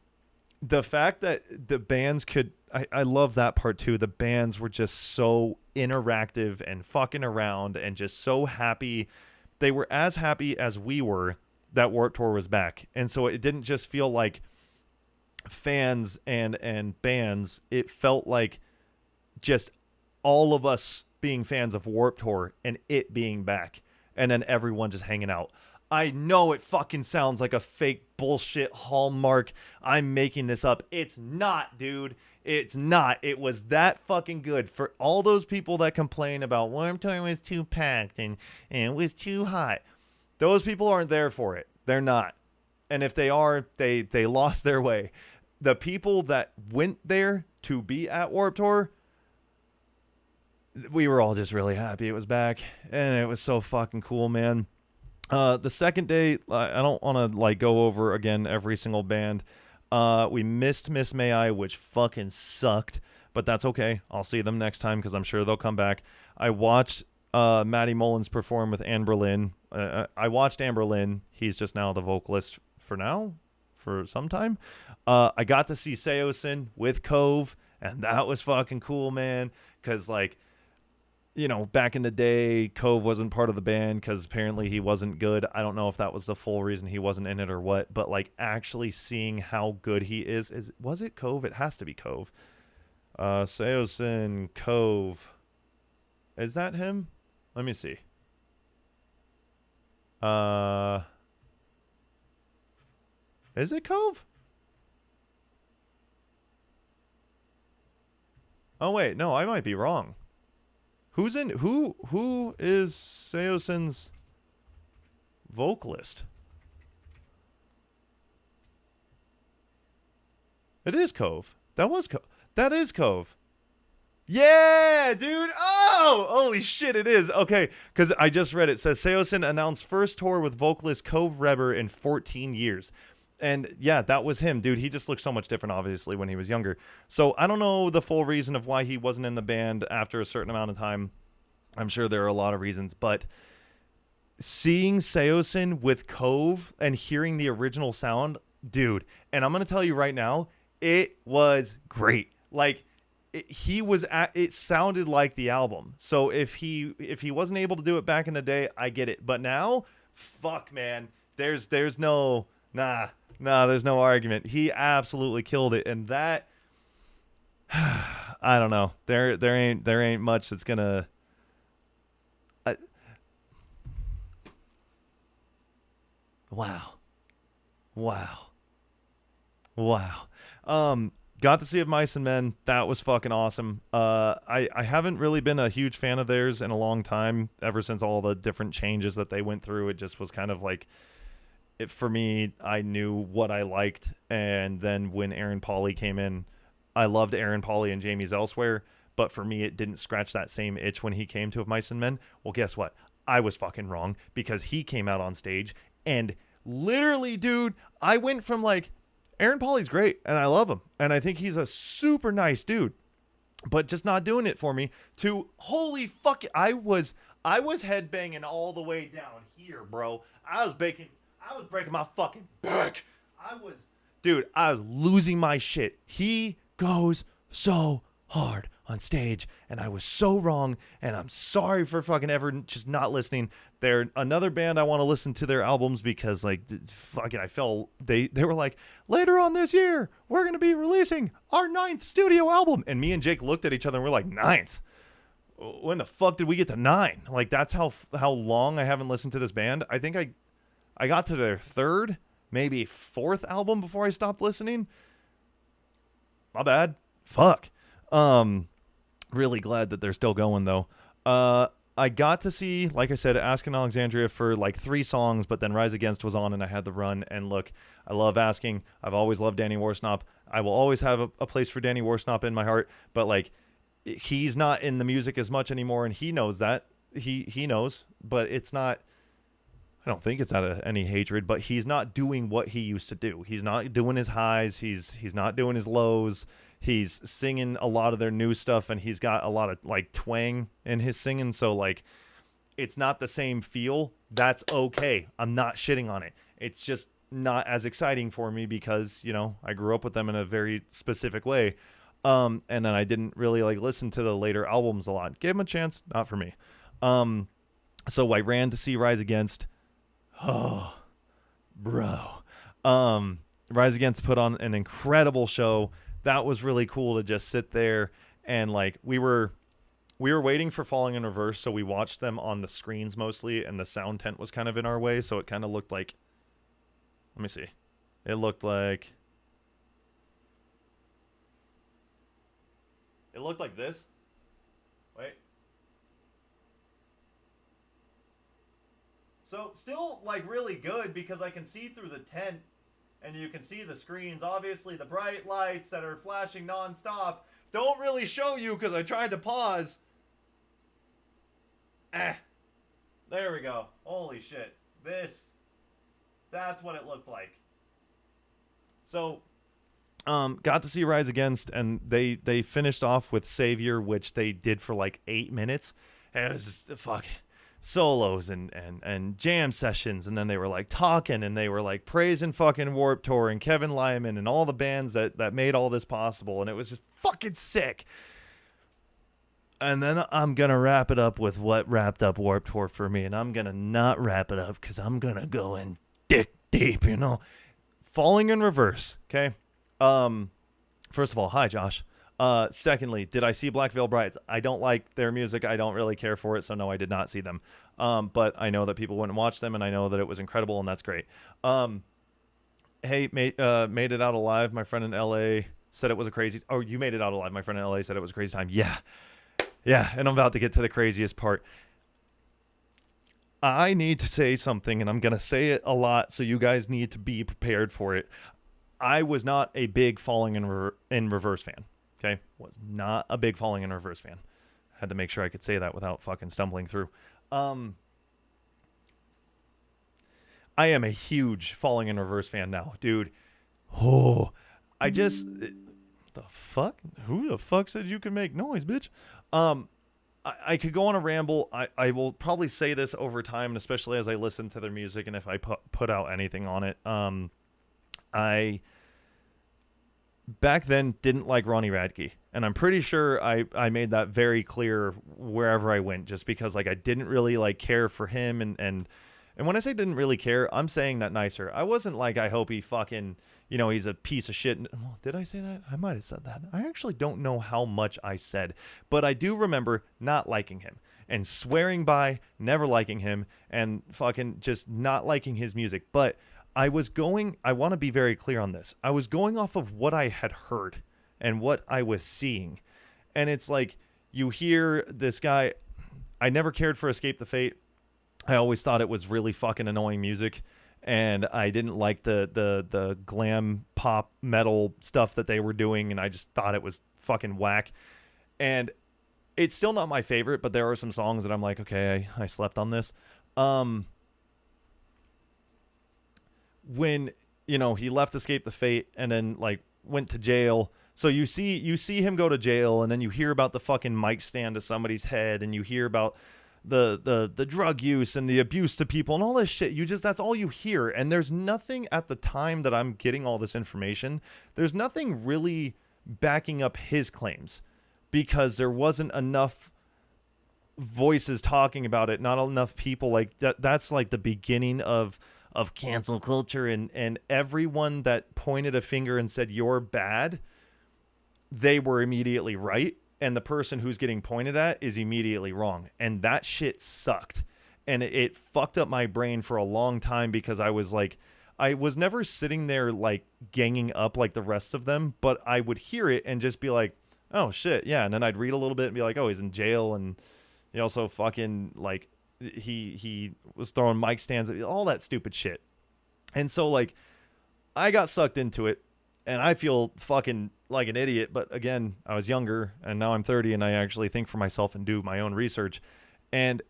the fact that the bands could, I love that part too. The bands were just so interactive and fucking around and just so happy. They were as happy as we were that Warped Tour was back. And so it didn't just feel like fans and bands. It felt like just all of us being fans of Warped Tour and it being back. And then everyone just hanging out. I know it fucking sounds like a fake bullshit Hallmark. I'm making this up. It's not, dude. It's not. It was that fucking good. For all those people that complain about Warped Tour was too packed and it was too hot, those people aren't there for it. They're not. And if they are, they lost their way. The people that went there to be at Warped Tour, we were all just really happy it was back. And it was so fucking cool, man. The second day, I don't want to, like, go over again every single band. We missed Miss May I, which fucking sucked, but that's okay. I'll see them next time because I'm sure they'll come back. I watched Matty Mullins perform with Anne Boleyn. I watched Anne Boleyn. He's just now the vocalist for some time. I got to see Seosin with Cove, and that was fucking cool, man, because, like, you know, back in the day, Cove wasn't part of the band because apparently he wasn't good. I don't know if that was the full reason he wasn't in it or what, but, like, actually seeing how good he is was it Cove? It has to be Cove. Seosin, Cove. Is that him? Let me see. Is it Cove? Oh, wait, no, I might be wrong. Who is Seosin's vocalist? It is Cove. That is Cove. Yeah, dude. Oh, holy shit, it is. Okay, because I just read it. Says Seosin announced first tour with vocalist Cove Reber in 14 years. And yeah, that was him, dude. He just looked so much different, obviously, when he was younger. So I don't know the full reason of why he wasn't in the band after a certain amount of time. I'm sure there are a lot of reasons, but seeing Seosin with Cove and hearing the original sound, dude, and I'm going to tell you right now, it was great. Like, it sounded like the album. So if he wasn't able to do it back in the day, I get it. But now, fuck, man, there's no argument. He absolutely killed it, and that I don't know. There ain't much that's gonna. Wow. Got to see Of Mice and Men. That was fucking awesome. I haven't really been a huge fan of theirs in a long time. Ever since all the different changes that they went through, it just was kind of like, for me, I knew what I liked, and then when Aaron Pauley came in, I loved Aaron Pauley and Jamie's Elsewhere, but for me, it didn't scratch that same itch when he came to Of Mice and Men. Well, guess what? I was fucking wrong because he came out on stage and literally, dude, I went from like, Aaron Pauley's great and I love him and I think he's a super nice dude, but just not doing it for me, to holy fuck it, I was headbanging all the way down here, bro. I was breaking my fucking back. I was losing my shit. He goes so hard on stage and I was so wrong, and I'm sorry for fucking ever just not listening. They're another band I want to listen to their albums because like fucking I felt they were like, later on this year we're going to be releasing our 9th studio album, and me and Jake looked at each other and we're like, 9th? When the fuck did we get to 9? Like that's how long I haven't listened to this band. I think I got to their 3rd, maybe 4th album before I stopped listening. My bad. Fuck. Really glad that they're still going though. I got to see, like I said, Asking Alexandria for like 3 songs, but then Rise Against was on and I had the run. And look, I love Asking. I've always loved Danny Worsnop. I will always have a place for Danny Worsnop in my heart, but like he's not in the music as much anymore, and he knows that. He knows, but it's not, I don't think it's out of any hatred, but he's not doing what he used to do. He's not doing his highs. He's not doing his lows. He's singing a lot of their new stuff, and he's got a lot of like twang in his singing. So like, it's not the same feel. That's okay. I'm not shitting on it. It's just not as exciting for me because, you know, I grew up with them in a very specific way. And then I didn't really like listen to the later albums a lot. Gave them a chance. Not for me. So I ran to see Rise Against. Oh, bro. Rise Against put on an incredible show. That was really cool to just sit there and like we were waiting for Falling in Reverse, so we watched them on the screens mostly, and the sound tent was kind of in our way, so it kind of looked like, let me see. It looked like this. Wait. So still like really good because I can see through the tent and you can see the screens. Obviously the bright lights that are flashing nonstop don't really show you because I tried to pause. There we go. Holy shit. That's what it looked like. So got to see Rise Against, and they finished off with Savior, which they did for like 8 minutes, and it was just fucking solos and jam sessions, and then they were like talking, and they were like praising fucking Warped Tour and Kevin Lyman and all the bands that made all this possible, and it was just fucking sick. And then I'm gonna wrap it up with what wrapped up Warped Tour for me, and I'm gonna not wrap it up because I'm gonna go in dick deep, you know. Falling in Reverse, okay? First of all, hi Josh. Secondly, did I see Black Veil Brides? I don't like their music. I don't really care for it, so no, I did not see them. But I know that people wouldn't watch them, and I know that it was incredible, and that's great. Hey, made it out alive. My friend in LA said it was a crazy. Oh, you made it out alive. My friend in LA said it was a crazy time. Yeah, and I'm about to get to the craziest part. I need to say something, and I'm going to say it a lot, so you guys need to be prepared for it. I was not a big Falling in Reverse fan, okay? Was not a big Falling in Reverse fan. Had to make sure I could say that without fucking stumbling through. I am a huge Falling in Reverse fan now, dude. Oh, the fuck? Who the fuck said you can make noise, bitch? I could go on a ramble. I will probably say this over time, and especially as I listen to their music and if I put out anything on it. I back then didn't like Ronnie Radke, and I'm pretty sure I made that very clear wherever I went, just because like I didn't really like care for him, and when I say didn't really care, I'm saying that nicer. I wasn't like, I hope he fucking, you know, he's a piece of shit. Well, did I say that? I might have said that. I actually don't know how much I said, but I do remember not liking him and swearing by never liking him and fucking just not liking his music. But I want to be very clear on this. I was going off of what I had heard and what I was seeing. And it's like, you hear this guy, I never cared for Escape the Fate. I always thought it was really fucking annoying music. and I didn't like the glam pop metal stuff that they were doing, and I just thought it was fucking whack. And it's still not my favorite, but there are some songs that I'm like, okay, I slept on this. When he left Escape the Fate and then like went to jail. So you see him go to jail, and then you hear about the fucking mic stand to somebody's head, and you hear about the drug use and the abuse to people and all this shit. That's all you hear. And there's nothing at the time that I'm getting all this information. There's nothing really backing up his claims, because there wasn't enough voices talking about it. Not enough people like that. That's like the beginning of cancel culture, and everyone that pointed a finger and said you're bad, they were immediately right, and the person who's getting pointed at is immediately wrong. And that shit sucked, and it fucked up my brain for a long time, because I was never sitting there like ganging up like the rest of them, but I would hear it and just be like, oh shit, yeah. And then I'd read a little bit and be like, oh, he's in jail, and he also fucking like he was throwing mic stands at all that stupid shit. And so like I got sucked into it, and I feel fucking like an idiot. But again, I was younger, and now I'm 30, and I actually think for myself and do my own research. And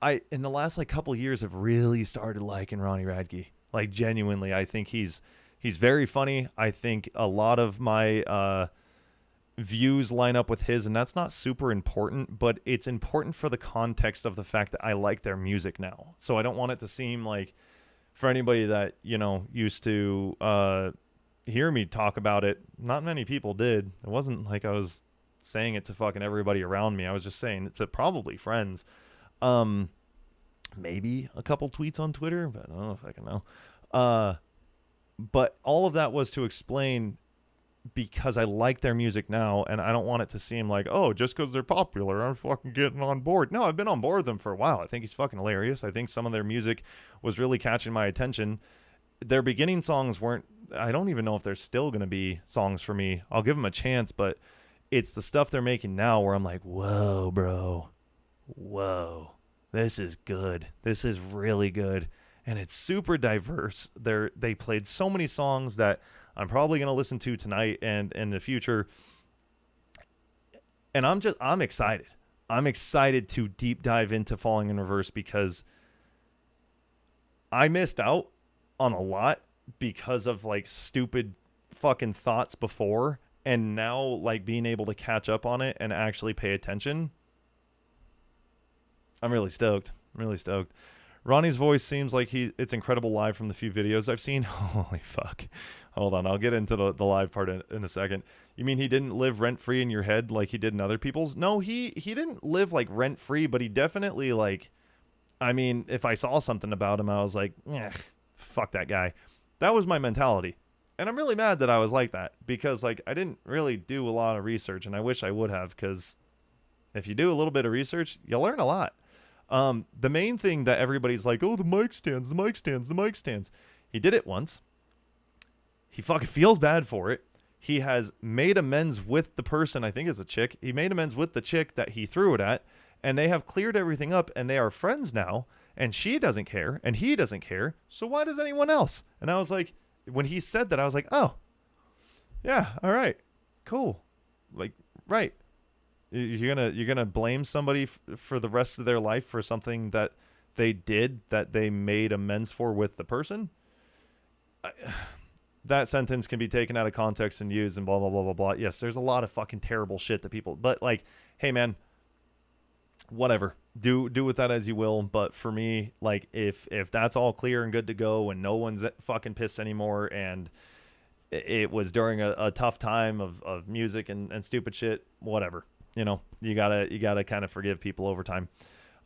I, in the last like couple of years, have really started liking Ronnie Radke. Like genuinely, I think he's very funny. I think a lot of my views line up with his, and that's not super important, but it's important for the context of the fact that I like their music now. So I don't want it to seem like, for anybody that used to hear me talk about it, not many people did. It wasn't like I was saying it to fucking everybody around me. I was just saying it to probably friends, maybe a couple tweets on Twitter, but I don't know if I can know. But all of that was to explain, because I like their music now, and I don't want it to seem like, oh, just because they're popular, I'm fucking getting on board. No, I've been on board with them for a while. I think he's fucking hilarious. I think some of their music was really catching my attention. Their beginning songs weren't, I don't even know if they're still going to be songs for me. I'll give them a chance, but it's the stuff they're making now where I'm like, whoa, bro. Whoa. This is good. This is really good. And it's super diverse. They played so many songs that I'm probably going to listen to tonight and in the future. And I'm excited. I'm excited to deep dive into Falling in Reverse, because I missed out on a lot because of like stupid fucking thoughts before. And now like being able to catch up on it and actually pay attention, I'm really stoked. Ronnie's voice seems like it's incredible live from the few videos I've seen. Holy fuck. Hold on, I'll get into the live part in a second. You mean he didn't live rent-free in your head like he did in other people's? No, he didn't live like rent-free, but he definitely like, I mean, if I saw something about him, I was like, fuck that guy. That was my mentality. And I'm really mad that I was like that, because like I didn't really do a lot of research, and I wish I would have, because if you do a little bit of research, you learn a lot. The main thing that everybody's like, oh, the mic stands. He did it once. He fucking feels bad for it. He has made amends with the person, I think it's a chick. He made amends with the chick that he threw it at, and they have cleared everything up, and they are friends now, and she doesn't care, and he doesn't care. So why does anyone else? And I was like, when he said that, I was like, oh, yeah, all right, cool. Like, right. You're gonna blame somebody for the rest of their life for something that they did that they made amends for with the person? That sentence can be taken out of context and used and blah, blah, blah, blah, blah. Yes, there's a lot of fucking terrible shit that people, but like, hey man, whatever, do with that as you will. But for me, like, if that's all clear and good to go and no one's fucking pissed anymore, and it was during a tough time of music and stupid shit, whatever, you gotta kind of forgive people over time.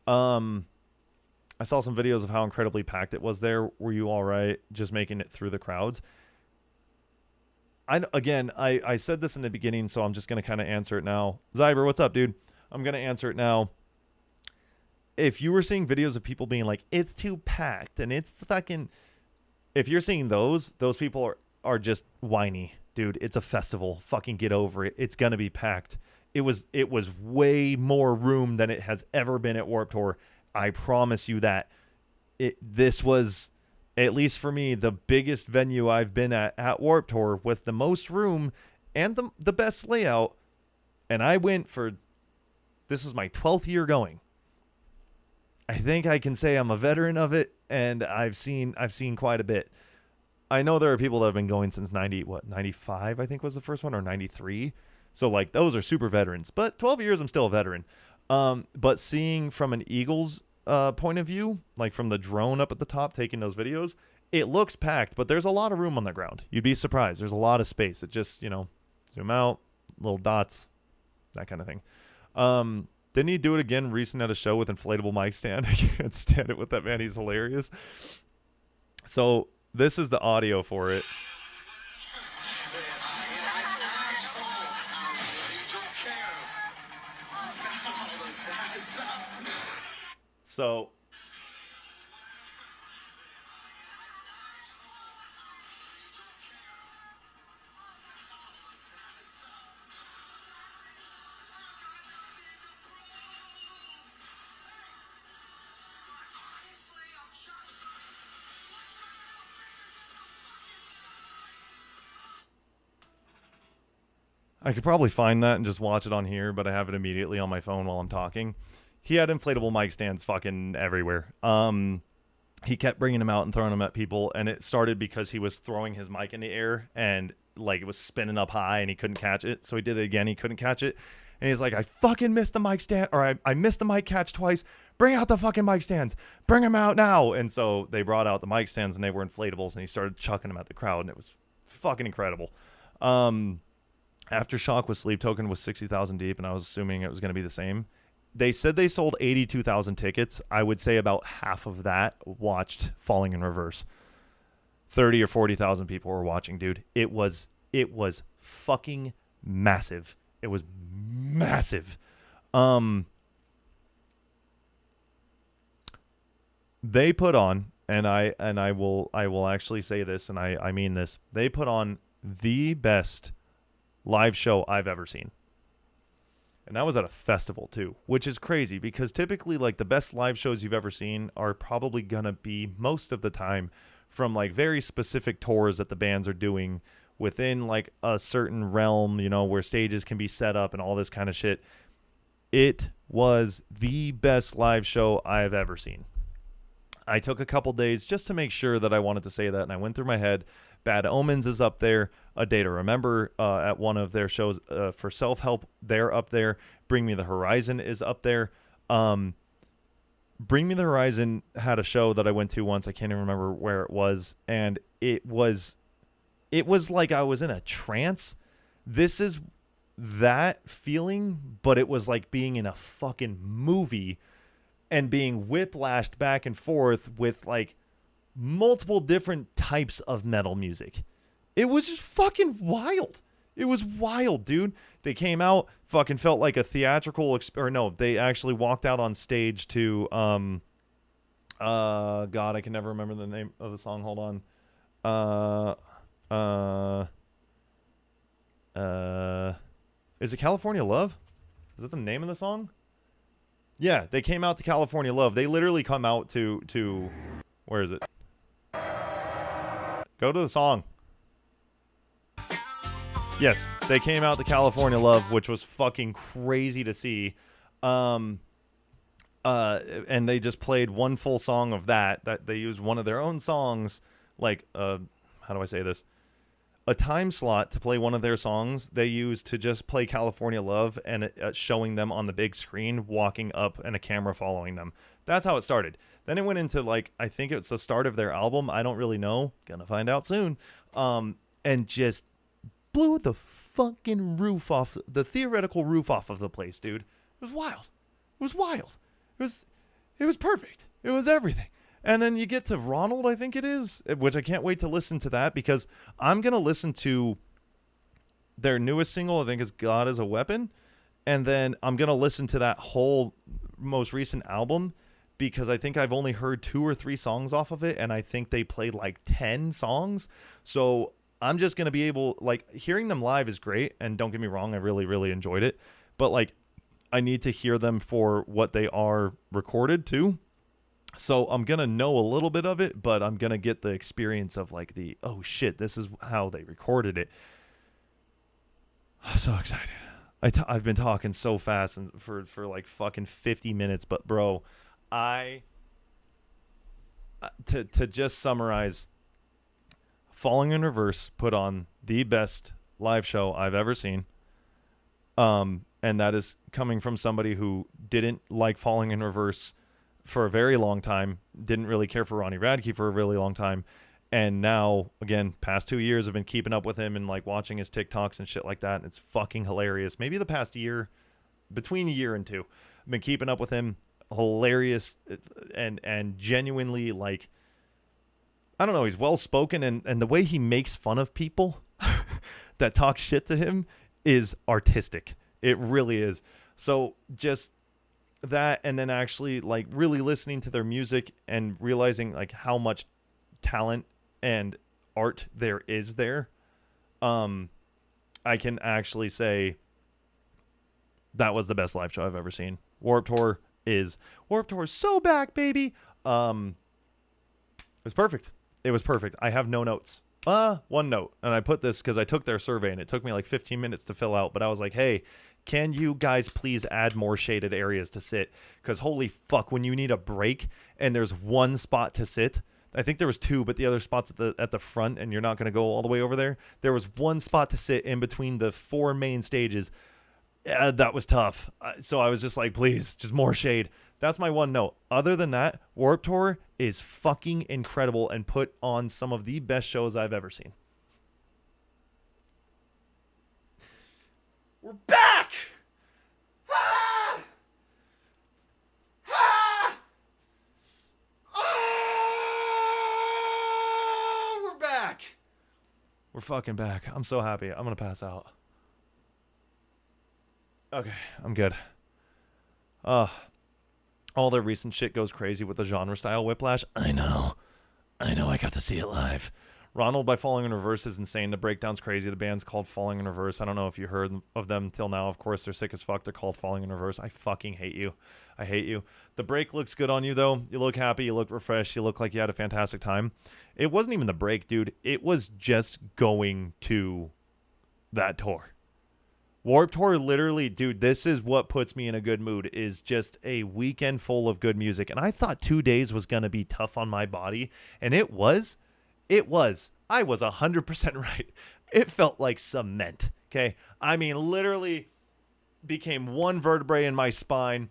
I saw some videos of how incredibly packed it was there. Were you all right just making it through the crowds? I said this in the beginning, so I'm just going to kind of answer it now. Zyber, what's up, dude? I'm going to answer it now. If you were seeing videos of people being like, it's too packed and it's fucking, if you're seeing those people are just whiny, dude. It's a festival. Fucking get over it. It's going to be packed. It was way more room than it has ever been at Warped Tour. I promise you that. This was at least for me, the biggest venue I've been at Warped Tour with the most room and the best layout. And I went for, this is my 12th year going. I think I can say I'm a veteran of it, and I've seen quite a bit. I know there are people that have been going since 95, I think was the first one, or 93. So like those are super veterans, but 12 years, I'm still a veteran. But seeing from an Eagles point of view, like from the drone up at the top taking those videos, it looks packed, but there's a lot of room on the ground. You'd be surprised. There's a lot of space. It just, zoom out, little dots, that kind of thing. Didn't he do it again recent at a show with inflatable mic stand? I can't stand it with that man. He's hilarious. So this is the audio for it. So I could probably find that and just watch it on here, but I have it immediately on my phone while I'm talking. He had inflatable mic stands fucking everywhere. He kept bringing them out and throwing them at people, and it started because he was throwing his mic in the air and like it was spinning up high and he couldn't catch it. So he did it again. He couldn't catch it. And he's like, I fucking missed the mic stand, or I missed the mic catch twice. Bring out the fucking mic stands. Bring them out now. And so they brought out the mic stands and they were inflatables, and he started chucking them at the crowd, and it was fucking incredible. Aftershock with Sleep Token was 60,000 deep, and I was assuming it was going to be the same. They said they sold 82,000 tickets. I would say about half of that watched Falling in Reverse. 30 or 40,000 people were watching, dude. It was fucking massive. It was massive. They put on, and I will actually say this, and I mean this. They put on the best live show I've ever seen. And that was at a festival too, which is crazy because typically like the best live shows you've ever seen are probably gonna be most of the time from like very specific tours that the bands are doing within like a certain realm, where stages can be set up and all this kind of shit. It was the best live show I've ever seen. I took a couple days just to make sure that I wanted to say that, and I went through my head. Bad Omens is up there. A Day to Remember at one of their shows for self-help, they're up there. Bring Me the Horizon is up there. Bring Me the Horizon had a show that I went to once. I can't even remember where it was, and it was like I was in a trance. This is that feeling, but it was like being in a fucking movie and being whiplashed back and forth with like multiple different types of metal music. It was just fucking wild. It was wild, dude. They came out, fucking felt like a theatrical they actually walked out on stage to God, I can never remember the name of the song. Hold on. Is it California Love? Is that the name of the song? Yeah, they came out to California Love. They literally come out to where is it? Go to the song. Yes, they came out to California Love, which was fucking crazy to see. And they just played one full song of that they used one of their own songs, like how do I say this? A time slot to play one of their songs they used to just play California Love, and showing them on the big screen walking up and a camera following them. That's how it started. Then it went into like, I think it's the start of their album. I don't really know. Gonna find out soon. And just blew the fucking roof off, the theoretical roof off of the place, dude. It was wild. It was wild. It was perfect. It was everything. And then you get to Ronald, I think it is, which I can't wait to listen to that, because I'm going to listen to their newest single, I think is God is a Weapon. And then I'm going to listen to that whole most recent album, because I think I've only heard 2 or 3 songs off of it. And I think they played like 10 songs. So I'm just going to be able, like, hearing them live is great. And don't get me wrong, I really, really enjoyed it. But like, I need to hear them for what they are recorded too. So I'm going to know a little bit of it, but I'm going to get the experience of like oh shit, this is how they recorded it. I'm so excited. I've been talking so fast and for like fucking 50 minutes, but bro, I to just summarize, Falling in Reverse put on the best live show I've ever seen. And that is coming from somebody who didn't like Falling in Reverse for a very long time, didn't really care for Ronnie Radke for a really long time, and now, again, past 2 years, I've been keeping up with him and like watching his TikToks and shit like that, and it's fucking hilarious. Maybe the past year, between a year and two, I've been keeping up with him. Hilarious and genuinely, like, I don't know, he's well spoken, and the way he makes fun of people that talk shit to him is artistic. It really is. So just that, and then actually like really listening to their music and realizing like how much talent and art there is there, I can actually say that was the best live show I've ever seen. Warped Tour is so back, baby. It was perfect. It was perfect. I have no notes. One note, and I put this because I took their survey and it took me like 15 minutes to fill out, but I was like, hey, can you guys please add more shaded areas to sit? Because holy fuck, when you need a break and there's one spot to sit, I think there was two, but the other spot's at the front, and you're not going to go all the way over there. There was one spot to sit in between the four main stages. That was tough. So I was just like, please, just more shade. That's my one note. Other than that, Warped Tour is fucking incredible and put on some of the best shows I've ever seen. We're back! Ah! Ah! Oh, we're back! We're fucking back. I'm so happy. I'm gonna pass out. Okay, I'm good. All their recent shit goes crazy with the genre style whiplash. I know. I got to see it live. Ronald by Falling in Reverse is insane. The breakdown's crazy. The band's called Falling in Reverse. I don't know if you heard of them till now. Of course, they're sick as fuck. They're called Falling in Reverse. I fucking hate you. I hate you. The break looks good on you, though. You look happy. You look refreshed. You look like you had a fantastic time. It wasn't even the break, dude. It was just going to that tour. Warped Tour, literally, dude, this is what puts me in a good mood, is just a weekend full of good music. And I thought 2 days was going to be tough on my body, and it was. It was. I was 100% right. It felt like cement, okay? I mean, literally became one vertebrae in my spine,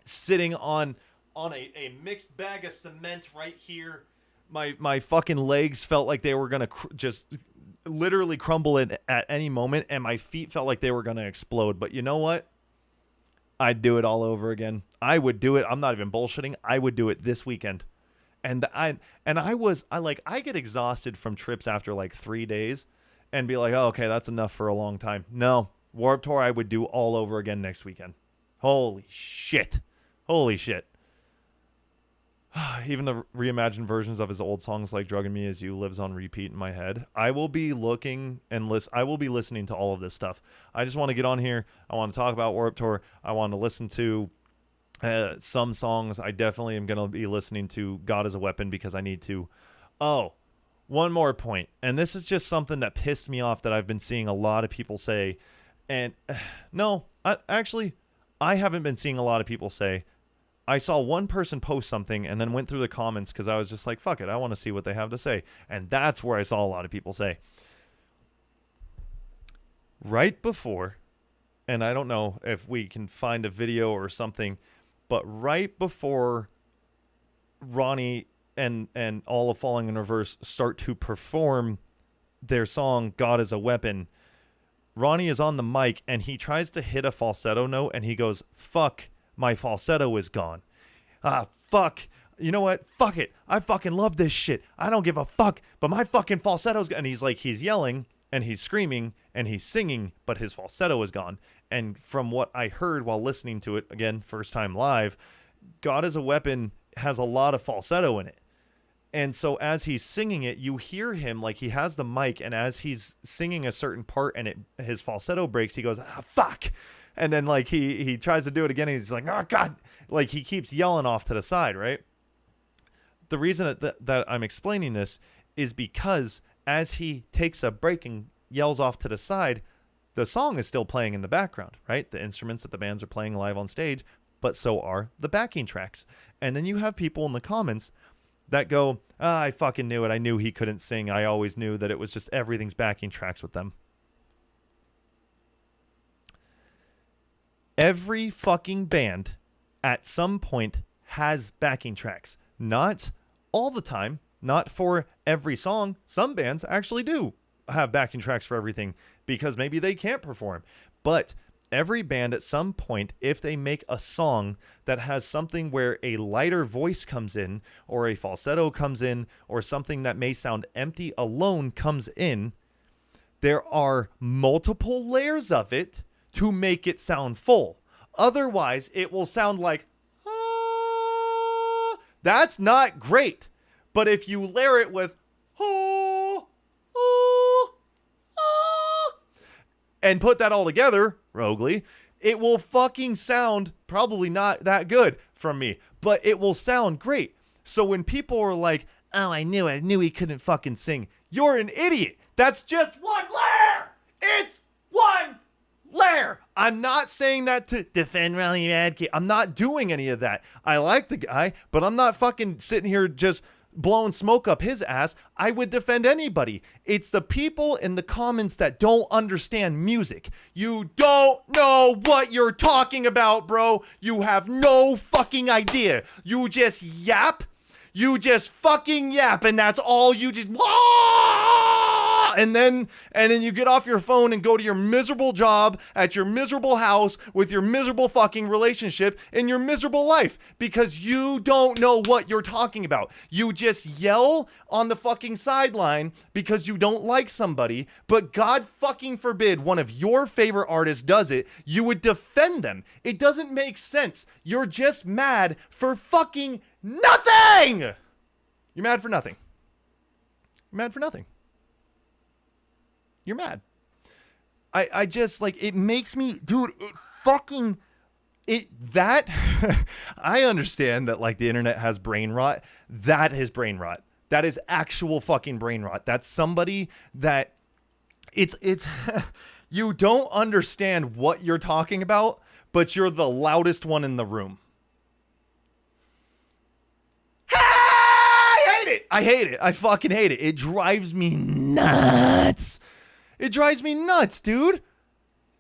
sitting on a mixed bag of cement right here. My fucking legs felt like they were going to just literally crumble it at any moment, and my feet felt like they were going to explode. But you know what? I'd do it all over again. I would do it. I'm not even bullshitting. I would do it this weekend. And I get exhausted from trips after like 3 days and be like, oh, okay, that's enough for a long time. No, Warped Tour I would do all over again next weekend. Holy shit. Holy shit. Even the reimagined versions of his old songs like Drugging Me As You lives on repeat in my head. I will be looking and I will be listening to all of this stuff. I just want to get on here. I want to talk about Warped Tour. I want to listen to some songs. I definitely am going to be listening to God Is a Weapon because I need to. Oh, one more point. And this is just something that pissed me off that I've been seeing a lot of people say. And no, I haven't been seeing a lot of people say. I saw one person post something and then went through the comments because I was just like, fuck it, I want to see what they have to say. And that's where I saw a lot of people say. Right before, and I don't know if we can find a video or something, but right before Ronnie and all of Falling in Reverse start to perform their song God Is a Weapon, Ronnie is on the mic and he tries to hit a falsetto note and he goes, fuck, my falsetto is gone. Fuck. You know what? Fuck it. I fucking love this shit. I don't give a fuck, but my fucking falsetto's gone. And he's yelling and he's screaming and he's singing, but his falsetto is gone. And from what I heard while listening to it, again, first time live, God Is a Weapon has a lot of falsetto in it. And so as he's singing it, you hear him like he has the mic, and as he's singing a certain part and his falsetto breaks, he goes, fuck. And then like he tries to do it again, and he's like, oh God, like he keeps yelling off to the side, right? the reason that I'm explaining this is because as he takes a break and yells off to the side, the song is still playing in the background, right? The instruments that the bands are playing live on stage, but so are the backing tracks. And then you have people in the comments that go, I fucking knew it. I knew he couldn't sing. I always knew that it was just everything's backing tracks with them. Every fucking band at some point has backing tracks. Not all the time, not for every song. Some bands actually do have backing tracks for everything because maybe they can't perform. But every band at some point, if they make a song that has something where a lighter voice comes in or a falsetto comes in or something that may sound empty alone comes in, there are multiple layers of it to make it sound full. Otherwise, it will sound like, ah. That's not great. But if you layer it with, ah, ah, ah, and put that all together, Rogley, it will fucking sound probably not that good from me, but it will sound great. So when people are like, oh, I knew he couldn't fucking sing, you're an idiot. That's just one layer. It's one layer. I'm not saying that to defend Ronnie Radke. I'm not doing any of that. I like the guy, but I'm not fucking sitting here just blowing smoke up his ass. I would defend anybody. It's the people in the comments that don't understand music. You don't know what you're talking about, bro. You have no fucking idea. You just yap. You just fucking yap, and that's all you just... And then you get off your phone and go to your miserable job at your miserable house with your miserable fucking relationship in your miserable life because you don't know what you're talking about. You just yell on the fucking sideline because you don't like somebody, but God fucking forbid one of your favorite artists does it, you would defend them. It doesn't make sense. You're just mad for fucking nothing. You're mad for nothing. You're mad for nothing. You're mad. I just, like, it makes me, dude, that, I understand that, like, the internet has brain rot. That is brain rot. That is actual fucking brain rot. That's somebody that, it's, you don't understand what you're talking about, but you're the loudest one in the room. I hate it. I hate it. I fucking hate it. It drives me nuts. It drives me nuts, dude.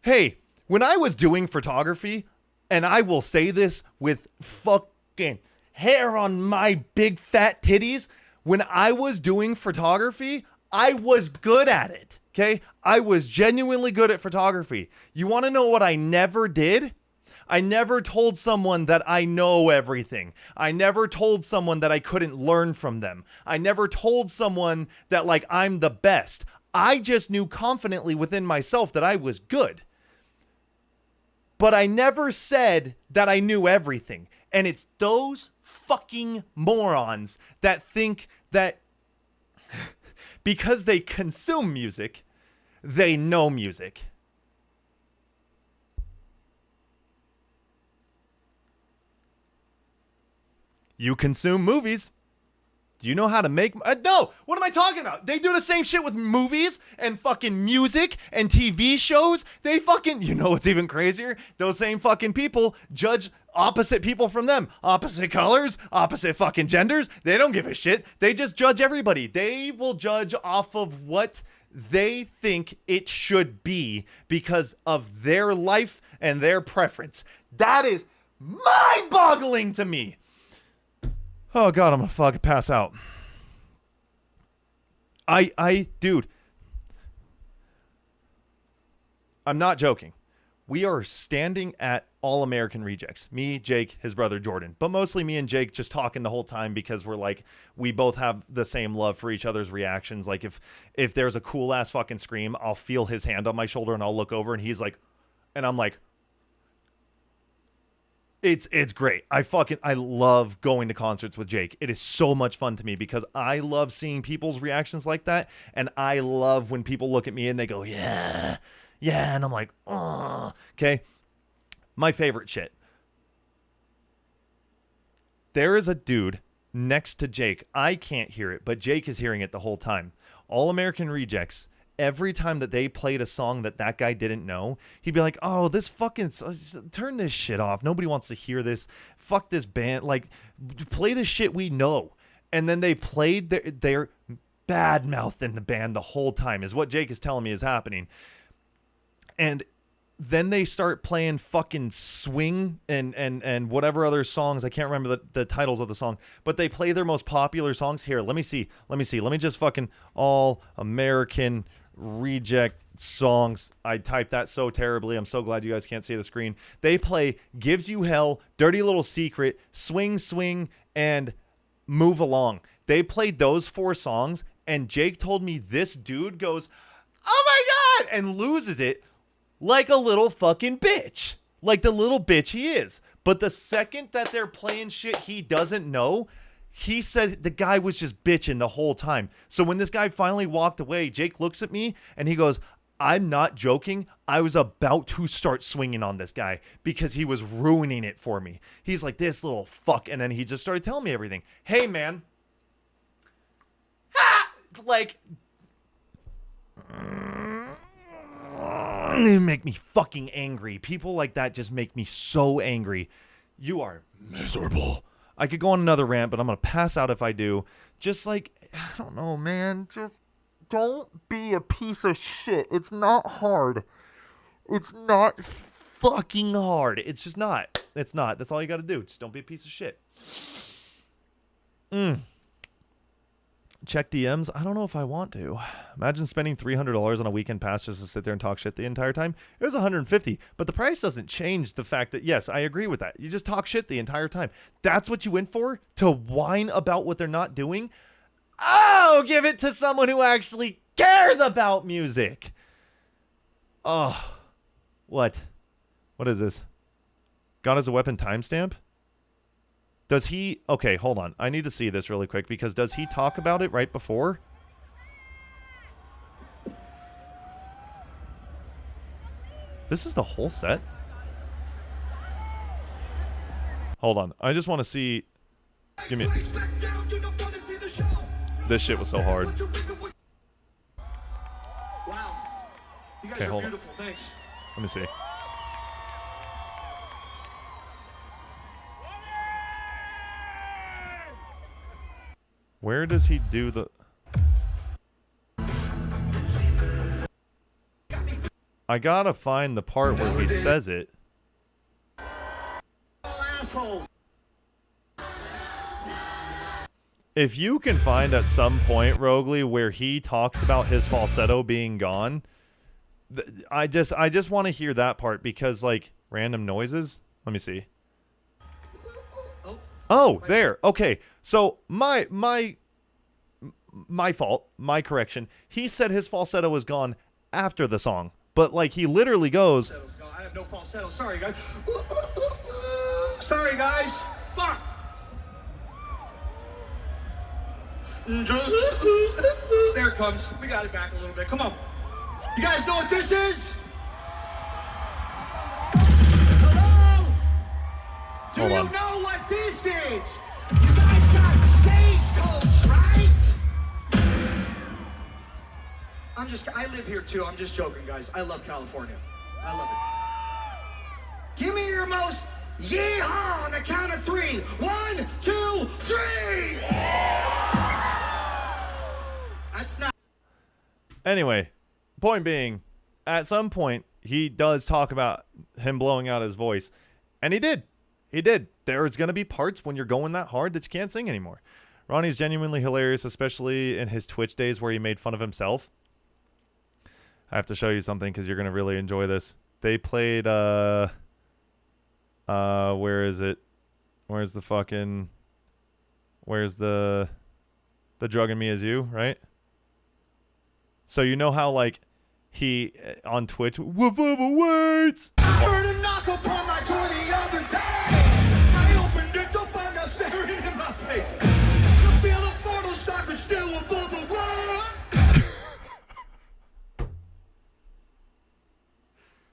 Hey, when I was doing photography, and I will say this with fucking hair on my big fat titties, when I was doing photography, I was good at it, okay? I was genuinely good at photography. You want to know what I never did? I never told someone that I know everything. I never told someone that I couldn't learn from them. I never told someone that, like, I'm the best. I just knew confidently within myself that I was good. But I never said that I knew everything. And it's those fucking morons that think that because they consume music, they know music. You consume movies. Do you know how to make... no! What am I talking about? They do the same shit with movies and fucking music and TV shows. They fucking... You know what's even crazier? Those same fucking people judge opposite people from them. Opposite colors, opposite fucking genders. They don't give a shit. They just judge everybody. They will judge off of what they think it should be because of their life and their preference. That is mind-boggling to me. Oh, God, I'm going to fucking pass out. Dude, I'm not joking. We are standing at All American Rejects. Me, Jake, his brother Jordan. But mostly me and Jake just talking the whole time because we're like, we both have the same love for each other's reactions. Like if there's a cool ass fucking scream, I'll feel his hand on my shoulder and I'll look over and he's like, and I'm like, It's great. I love going to concerts with Jake. It is so much fun to me because I love seeing people's reactions like that. And I love when people look at me and they go, yeah. And I'm like, oh, okay. My favorite shit. There is a dude next to Jake. I can't hear it, but Jake is hearing it the whole time. All American Rejects, every time that they played a song that that guy didn't know, he'd be like, oh, this fucking, turn this shit off. Nobody wants to hear this. Fuck this band. Like, play the shit we know. And then they played their bad mouth in the band the whole time, is what Jake is telling me is happening. And then they start playing fucking Swing and whatever other songs. I can't remember the titles of the song, but they play their most popular songs. Here, let me see. Let me just fucking All American Reject songs. I typed that so terribly. I'm so glad you guys can't see the screen. They play Gives You Hell, Dirty Little Secret, Swing Swing, and Move Along. They played those 4 songs, and Jake told me this dude goes, oh my God, and loses it like a little fucking bitch. Like the little bitch he is. But the second that they're playing shit he doesn't know, he said the guy was just bitching the whole time. So when this guy finally walked away, Jake looks at me and he goes, I'm not joking. I was about to start swinging on this guy because he was ruining it for me. He's like, this little fuck. And then he just started telling me everything. Hey, man. Like, they make me fucking angry. People like that just make me so angry. You are miserable. I could go on another rant, but I'm going to pass out if I do. Just like, I don't know, man. Just don't be a piece of shit. It's not hard. It's not fucking hard. It's just not. It's not. That's all you got to do. Just don't be a piece of shit. Check DMs. I don't know if I want to. Imagine spending $300 on a weekend pass just to sit there and talk shit the entire time. It was $150, but the price doesn't change the fact that, yes, I agree with that. You just talk shit the entire time. That's what you went for? To whine about what they're not doing? Oh, give it to someone who actually cares about music. Oh, what? What is this? God is a Weapon timestamp? Does he... Okay, hold on. I need to see this really quick because does he talk about it right before? This is the whole set? Hold on. I just want to see... Give me... This shit was so hard. Wow. You guys okay, are hold beautiful. on. Thanks. Let me see. Where does he do the... I gotta find the part where he says it. Assholes. If you can find at some point, Rogley, where he talks about his falsetto being gone, I just want to hear that part because, like, random noises. Let me see. Oh, there. Okay. So my fault. My correction. He said his falsetto was gone after the song, but like he literally goes. I have no falsetto. Sorry, guys. Sorry, guys. Fuck. There it comes. We got it back a little bit. Come on. You guys know what this is? Hello? Do Hold you on. know what this is? You guys got stagecoach, right? I live here too. I'm just joking, guys. I love California. I love it. Give me your most yeehaw on the count of 3. 1, 2, 3. That's not. Anyway, point being, at some point, he does talk about him blowing out his voice. And he did. He did. There's going to be parts when you're going that hard that you can't sing anymore. Ronnie's genuinely hilarious, especially in his Twitch days where he made fun of himself. I have to show you something because you're going to really enjoy this. They played, where is it? Where's the Drug in Me Is You, right? So you know how, like, he, on Twitch, waits. I heard a knock upon my door the other day. I opened it to find out staring in my face. The feel of mortal stock and still a bubble word.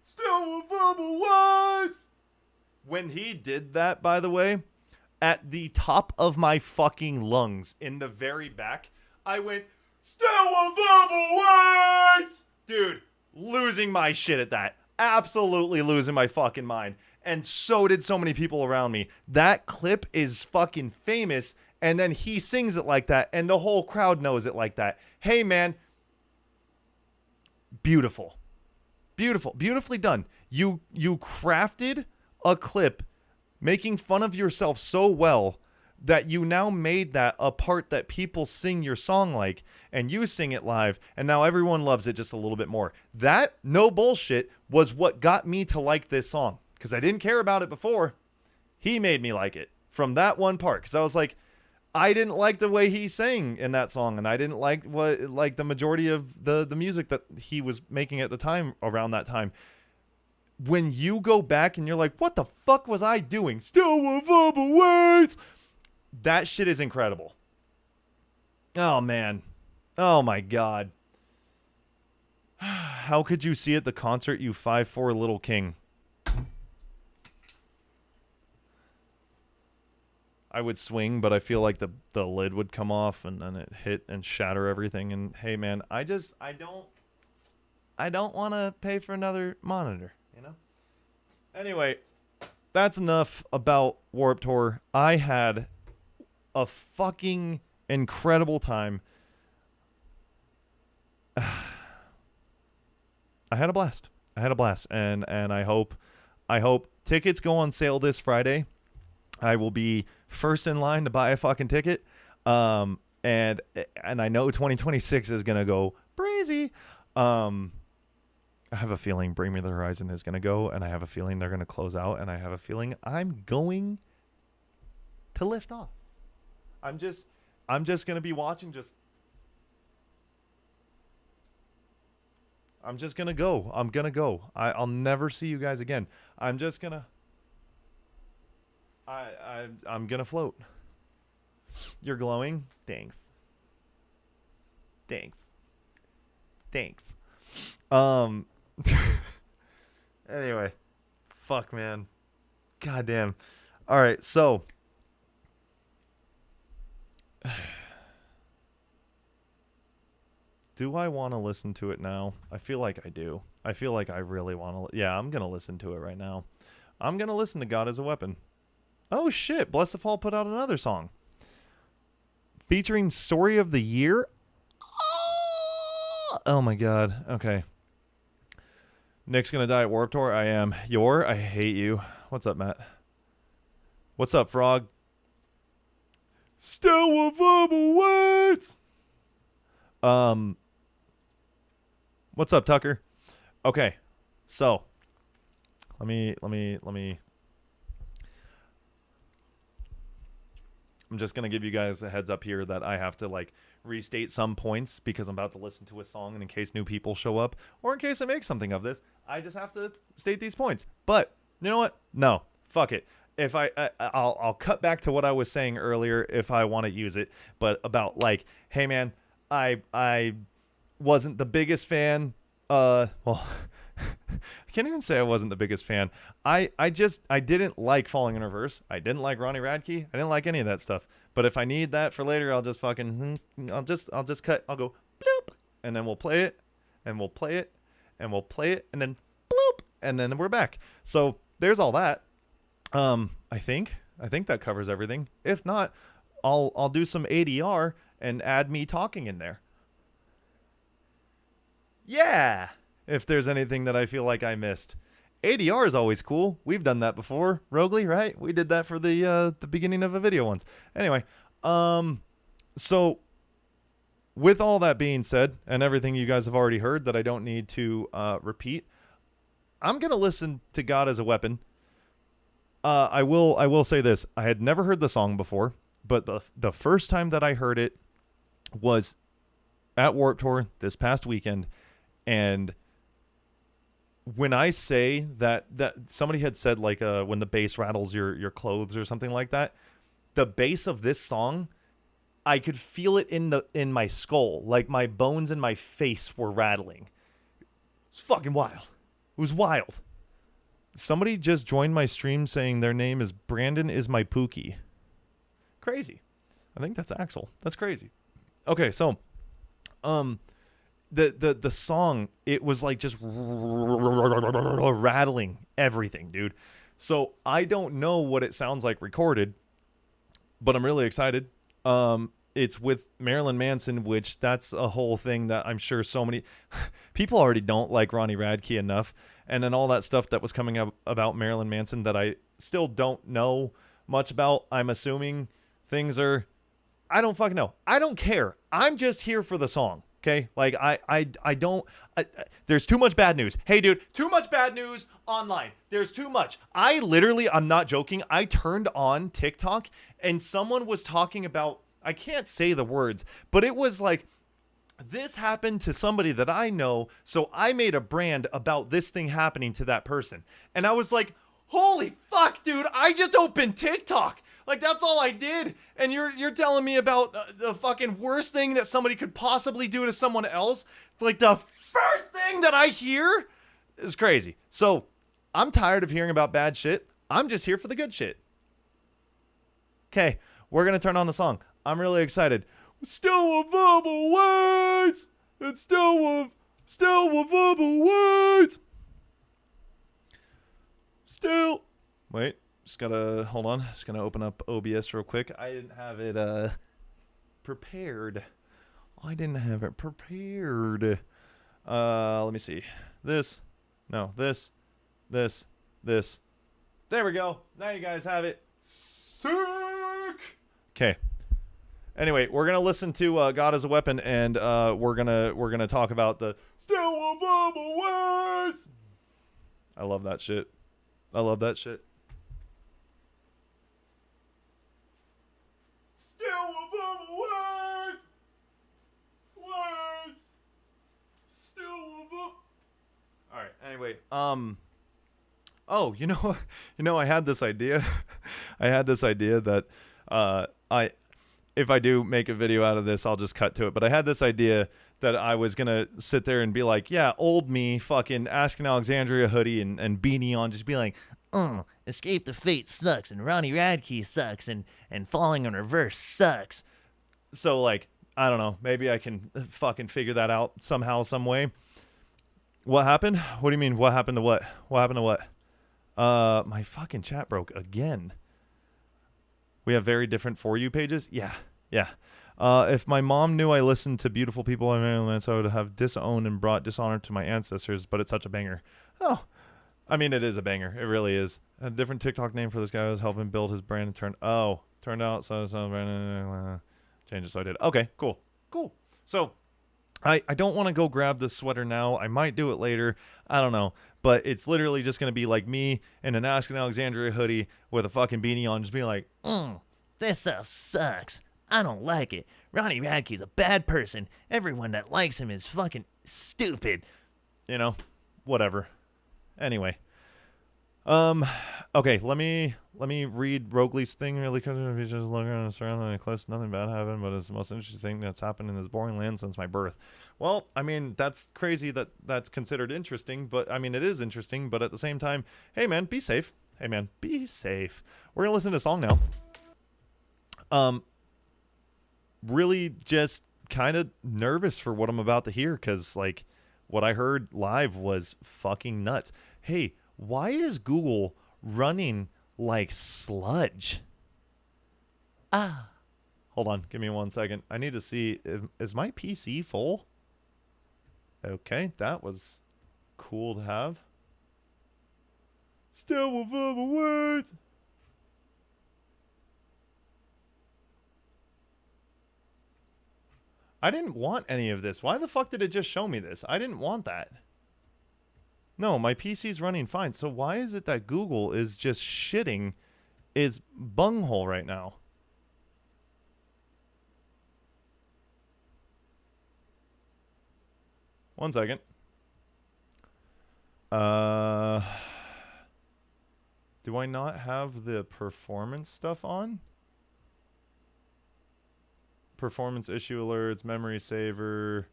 Still a bubble words. When he did that, by the way, at the top of my fucking lungs in the very back. I went, still a verbal words! Dude, losing my shit at that. Absolutely losing my fucking mind. And so did so many people around me. That clip is fucking famous, and then he sings it like that, and the whole crowd knows it like that. Hey, man. Beautiful. Beautiful. Beautifully done. You crafted a clip making fun of yourself so well that you now made that a part that people sing your song like, and you sing it live, and now everyone loves it just a little bit more. That, no bullshit, was what got me to like this song, because I didn't care about it before. He made me like it from that one part, because I was like, I didn't like the way he sang in that song, and I didn't like the majority of the music that he was making at the time, around that time. When you go back and you're like, what the fuck was I doing? Still with verbal words. That shit is incredible. Oh, man. Oh, my God. How could you see at the concert, you 5'4" little king? I would swing, but I feel like the lid would come off and then it hit and shatter everything. And, hey, man, I don't want to pay for another monitor, you know? Anyway, that's enough about Warped Tour. I had a fucking incredible time. I had a blast. And I hope tickets go on sale this Friday. I will be first in line to buy a fucking ticket. And I know 2026 is going to go crazy. I have a feeling Bring Me the Horizon is going to go, and I have a feeling they're going to close out, and I have a feeling I'm going to lift off. I'm just going to be watching. I'm just going to go. I'm going to go. I'll never see you guys again. I'm just going to. I'm going to float. You're glowing? Thanks. Anyway. Fuck, man. Goddamn. All right, so. Do I want to listen to it now? I feel like I do. I feel like I really want to. Yeah, I'm going to listen to it right now. I'm going to listen to God as a Weapon. Oh, shit. Bless the Fall put out another song. Featuring Story of the Year? Oh, my God. Okay. Nick's going to die at Warped Tour. I am. I hate you. What's up, Matt? What's up, Frog? Still with verbal words. What's up, Tucker? Okay, so let me. I'm just gonna give you guys a heads up here that I have to like restate some points because I'm about to listen to a song, and in case new people show up or in case I make something of this, I just have to state these points. But you know what? No, fuck it. If I'll cut back to what I was saying earlier if I want to use it, but about like, hey man, I wasn't the biggest fan. Well, I can't even say I wasn't the biggest fan. I didn't like Falling in Reverse. I didn't like Ronnie Radke. I didn't like any of that stuff. But if I need that for later, I'll just fucking I'll just cut. I'll go bloop, and then we'll play it, and we'll play it, and we'll play it, and then bloop, and then we're back. So there's all that. I think that covers everything. If not, I'll do some ADR and add me talking in there. Yeah, if there's anything that I feel like I missed. ADR is always cool. We've done that before, Rogley, right? We did that for the beginning of a video once. Anyway, so with all that being said, and everything you guys have already heard that I don't need to repeat, I'm gonna listen to God as a Weapon. I will say this: I had never heard the song before, but the first time that I heard it was at Warped Tour this past weekend. And when I say that somebody had said like when the bass rattles your clothes or something like that, the bass of this song, I could feel it in my skull, like my bones in my face were rattling. It's fucking wild. It was wild. Somebody just joined my stream saying their name is Brandon is my Pookie. Crazy. I think that's Axel. That's crazy. Okay, so the song, it was like just rattling everything, dude. So I don't know what it sounds like recorded, but I'm really excited. It's with Marilyn Manson, which that's a whole thing that I'm sure so many people already don't like Ronnie Radke enough. And then all that stuff that was coming up about Marilyn Manson that I still don't know much about. I'm assuming things are, I don't fucking know. I don't care. I'm just here for the song. Okay. Like I don't, there's too much bad news. Hey dude, too much bad news online. There's too much. I'm not joking. I turned on TikTok and someone was talking about, I can't say the words, but it was like, this happened to somebody that I know, so I made a brand about this thing happening to that person. And I was like, holy fuck, dude, I just opened TikTok. Like, that's all I did. And you're telling me about the fucking worst thing that somebody could possibly do to someone else? Like, the first thing that I hear is crazy. So, I'm tired of hearing about bad shit. I'm just here for the good shit. Okay, we're going to turn on the song. I'm really excited. Still with verbal words. It's still with verbal words. Still. Wait, just gotta, hold on. Just gonna open up OBS real quick. I didn't have it prepared. Let me see. This. There we go. Now you guys have it. Sick. Okay. Anyway, we're gonna listen to "God Is a Weapon," and we're gonna talk about the still verbal words. I love that shit. Still verbal words. Still verbal. All right. Anyway, oh, you know, I had this idea. That if I do make a video out of this, I'll just cut to it. But I had this idea that I was going to sit there and be like, yeah, old me, fucking Asking Alexandria hoodie and beanie on, just be like, Escape the Fate sucks, and Ronnie Radke sucks, and Falling in Reverse sucks. So, like, I don't know. Maybe I can fucking figure that out somehow, some way. What happened? What do you mean, what happened to what? What happened to what? My fucking chat broke again. We have very different For You pages? Yeah. If my mom knew I listened to Beautiful People in Maryland, so I would have disowned and brought dishonor to my ancestors, but it's such a banger. Oh, I mean, it is a banger. It really is. A different TikTok name for this guy was helping build his brand and turned out, so change it, so I did. Okay, cool. So, I don't want to go grab this sweater now. I might do it later. I don't know. But it's literally just going to be like me in an Asking Alexandria hoodie with a fucking beanie on, just being like, this stuff sucks. I don't like it. Ronnie Radke's a bad person. Everyone that likes him is fucking stupid. You know, whatever. Anyway. Okay, let me read Rogley's thing really quick. If you just look around and surrounding and close, nothing bad happened, but it's the most interesting thing that's happened in this boring land since my birth. Well, I mean, that's crazy that that's considered interesting, but I mean, it is interesting, but at the same time, hey man, be safe. We're gonna listen to a song now. Really just kind of nervous for what I'm about to hear, because like what I heard live was fucking nuts. Hey, why is Google running like sludge? Hold on, give me 1 second. I need to see, is my PC full? Okay, that was cool to have. Still with verbal words. I didn't want any of this. Why the fuck did it just show me this? I didn't want that. No, my PC's running fine. So why is it that Google is just shitting its bunghole right now? One second. Do I not have the performance stuff on? Performance issue alerts, memory saver,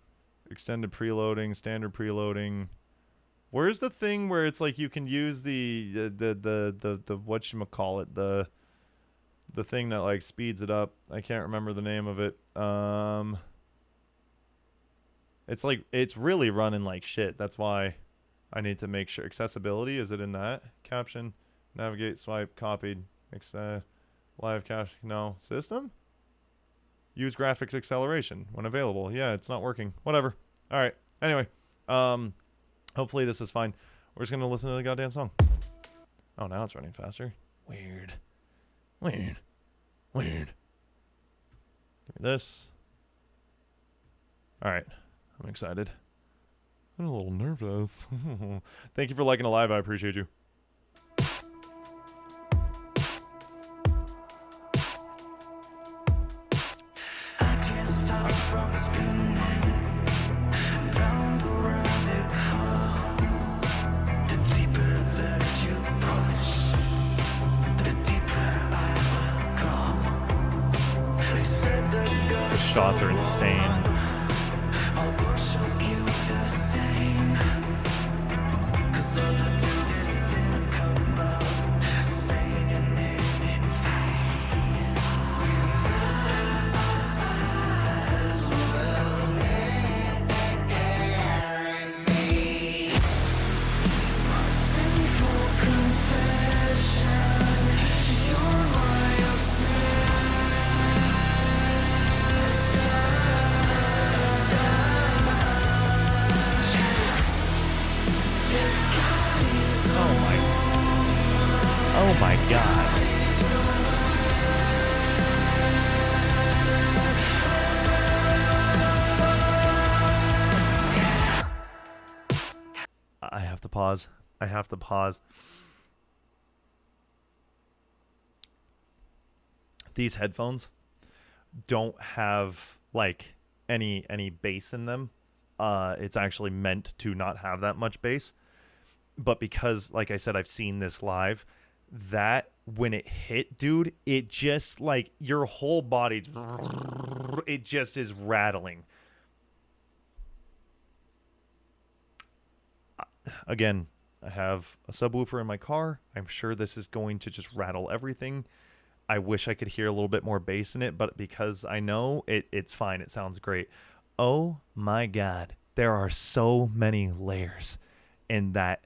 extended preloading, standard preloading. Where's the thing where it's like you can use the whatchamacallit, the thing that like speeds it up. I can't remember the name of it. It's like it's really running like shit. That's why I need to make sure. Accessibility, is it in that? Caption, navigate, swipe, copied, live cache, no. System? Use graphics acceleration when available. Yeah, it's not working. Whatever. All right. Anyway, hopefully this is fine. We're just going to listen to the goddamn song. Oh, now it's running faster. Weird. Weird. Weird. Give me this. All right. I'm excited. I'm a little nervous. Thank you for liking the live. I appreciate you. I can't stop from spinning round the rabbit hole. The deeper that you push, the deeper I will go. They said that God The shots are insane. I'll worship you the same. 'Cause all I do is think about saying your name in vain. You might as well marry me. My sinful confession, you're my Oh my god. I have to pause. I have to pause. These headphones don't have like any bass in them. It's actually meant to not have that much bass. But because, like I said, I've seen this live, that when it hit, dude, it just like your whole body, it just is rattling. Again, I have a subwoofer in my car. I'm sure this is going to just rattle everything. I wish I could hear a little bit more bass in it, but because I know it's fine. It sounds great. Oh my God. There are so many layers in that.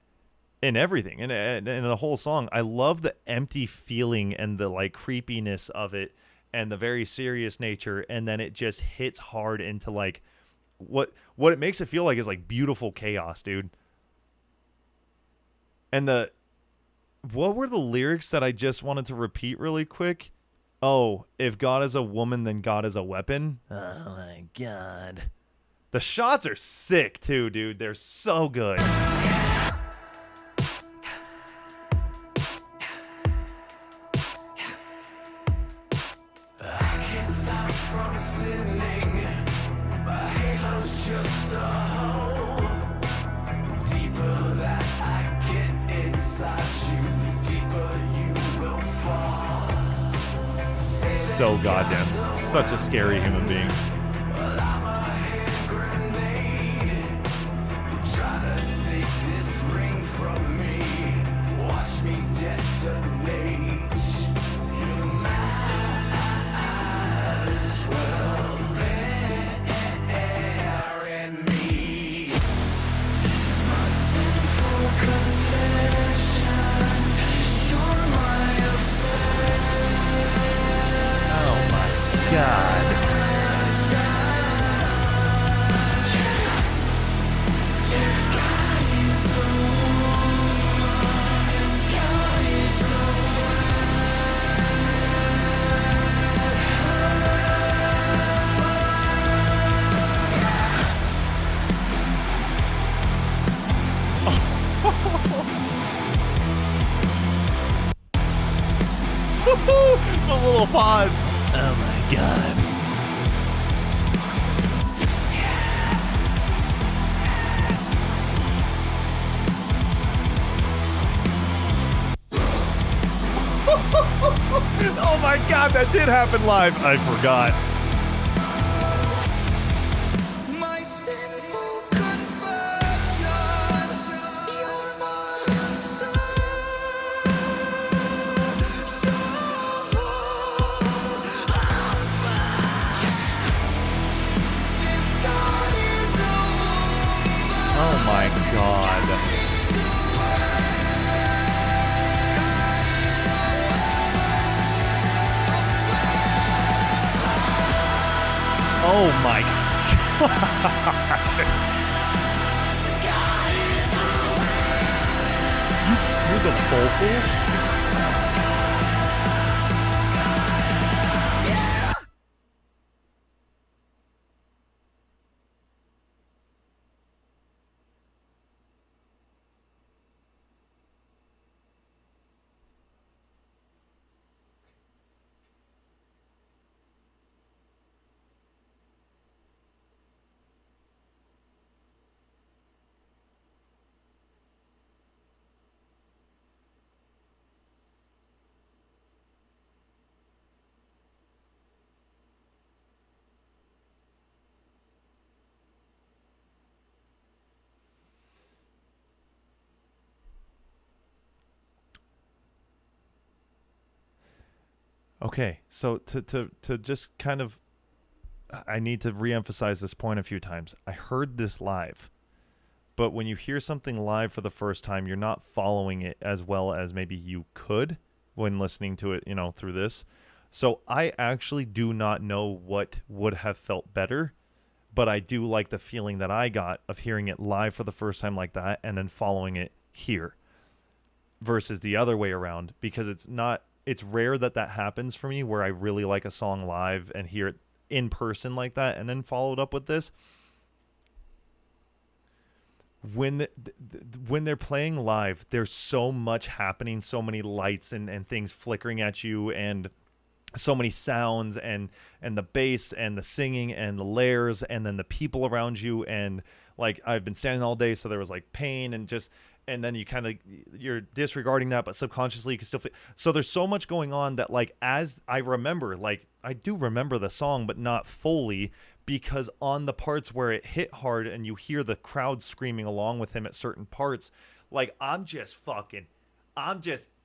In everything, in the whole song. I love the empty feeling and the like creepiness of it and the very serious nature, and then it just hits hard into like what it makes it feel like is like beautiful chaos, dude. And what were the lyrics that I just wanted to repeat really quick? Oh, if God is a woman, then God is a weapon. Oh my God. The shots are sick too, dude. They're so good. from sinning. My halo's just a hole. Deeper that I get inside you, the deeper you will fall. So goddamn, such a scary human being. Well, I'm a hand grenade. Try to take this ring from me. Watch me detonate. You might as well bury me. My sinful confession. You're my affair. Oh my God. If God is a woman, God is a The little pause. Oh my God. Oh my God, that did happen live. I forgot. my sinful confession. You're my answer. Oh my You're the vocals? Okay, so to just kind of, I need to reemphasize this point a few times. I heard this live, but when you hear something live for the first time, you're not following it as well as maybe you could when listening to it, through this. So I actually do not know what would have felt better, but I do like the feeling that I got of hearing it live for the first time like that and then following it here versus the other way around, because it's rare that happens for me where I really like a song live and hear it in person like that and then follow it up with this. When they're playing live, there's so much happening, so many lights and things flickering at you, and so many sounds, and the bass and the singing and the layers, and then the people around you, and like I've been standing all day, so there was like pain and then you're disregarding that, but subconsciously you can still feel. So there's so much going on that, like, as I remember, like I do remember the song, but not fully, because on the parts where it hit hard and you hear the crowd screaming along with him at certain parts, like you're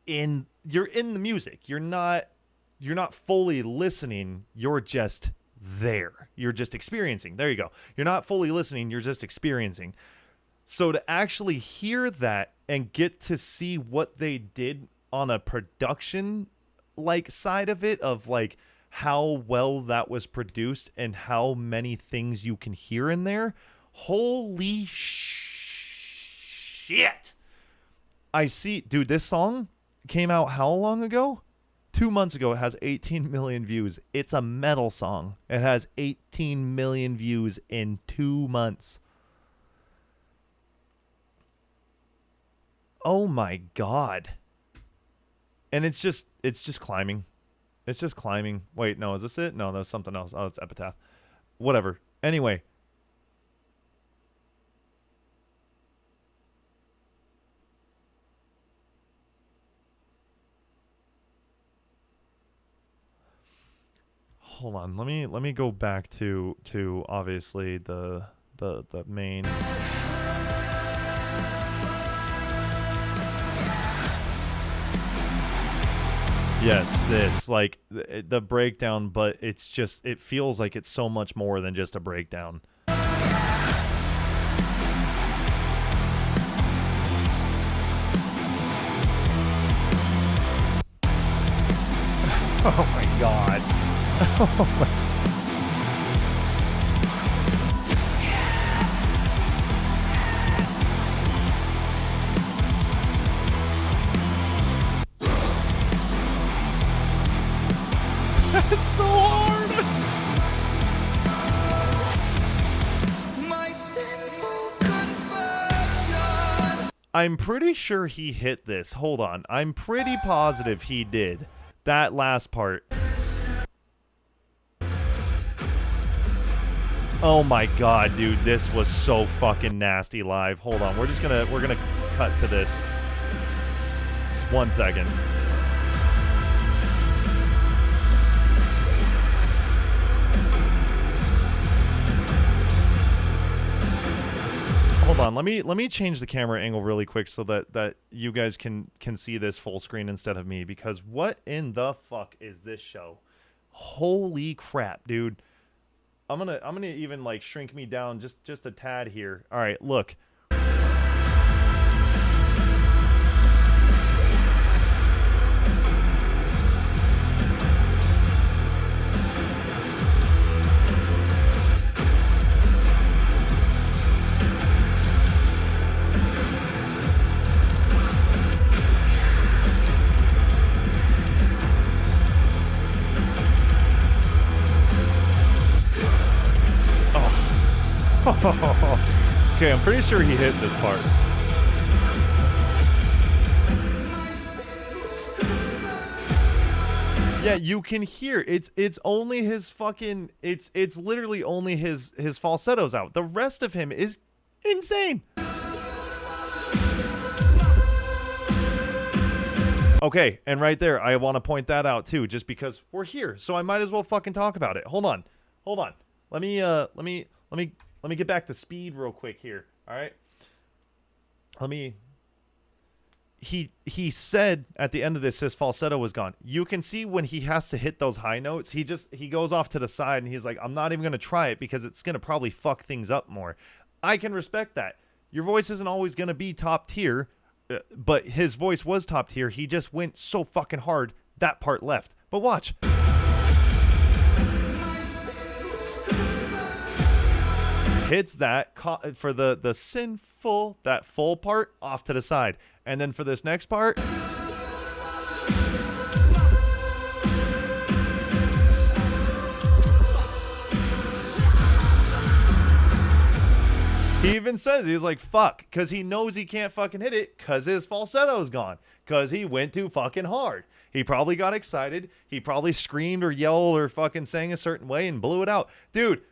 in the music. You're not fully listening. You're just there. You're just experiencing. There you go. You're not fully listening. You're just experiencing. So to actually hear that and get to see what they did on a production like side of it, of like how well that was produced and how many things you can hear in there, holy shit. I see, dude, this song came out how long ago? 2 months ago. It has 18 million views. It's a metal song. It has 18 million views in 2 months. Oh my God. And it's just climbing. It's just climbing. Wait, no, is this it? No, that's something else. Oh, it's Epitaph. Whatever. Anyway. Hold on. Let me go back to obviously the main. Yes, this, like, the breakdown, but it feels like it's so much more than just a breakdown. Oh my God. Oh my. It's so hard. My sinful confession. I'm pretty sure he hit this. Hold on. I'm pretty positive he did. That last part. Oh my God, dude. This was so fucking nasty live. Hold on. We're gonna cut to this. Just 1 second. Hold on, let me change the camera angle really quick so that you guys can see this full screen instead of me, because what in the fuck is this show? Holy crap, dude. I'm gonna even like shrink me down just a tad here. All right, look. Okay, I'm pretty sure he hit this part. Yeah, you can hear it's only his fucking it's literally only his falsettos out. The rest of him is insane. Okay, and right there, I want to point that out too, just because we're here, so I might as well fucking talk about it. Hold on. Let me get back to speed real quick here. All right. He said at the end of this his falsetto was gone. You can see when he has to hit those high notes, he goes off to the side and he's like, I'm not even gonna try it because it's gonna probably fuck things up more. I can respect that. Your voice isn't always gonna be top tier. But his voice was top tier. He just went so fucking hard, that part left. But watch. Hits that for the sinful, that full part, off to the side. And then for this next part... He even says, he's like, fuck, because he knows he can't fucking hit it because his falsetto's gone, because he went too fucking hard. He probably got excited. He probably screamed or yelled or fucking sang a certain way and blew it out. Dude,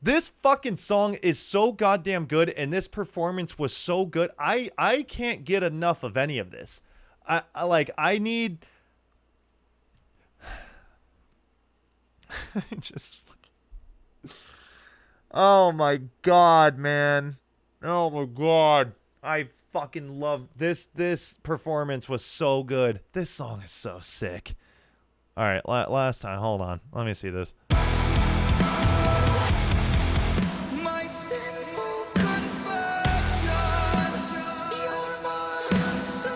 this fucking song is so goddamn good, and this performance was so good. I can't get enough of any of this. I need... just... Oh my god, man. Oh my god. I fucking love this. This performance was so good. This song is so sick. All right, last time. Hold on. Let me see this. My sinful confession, you're my answer.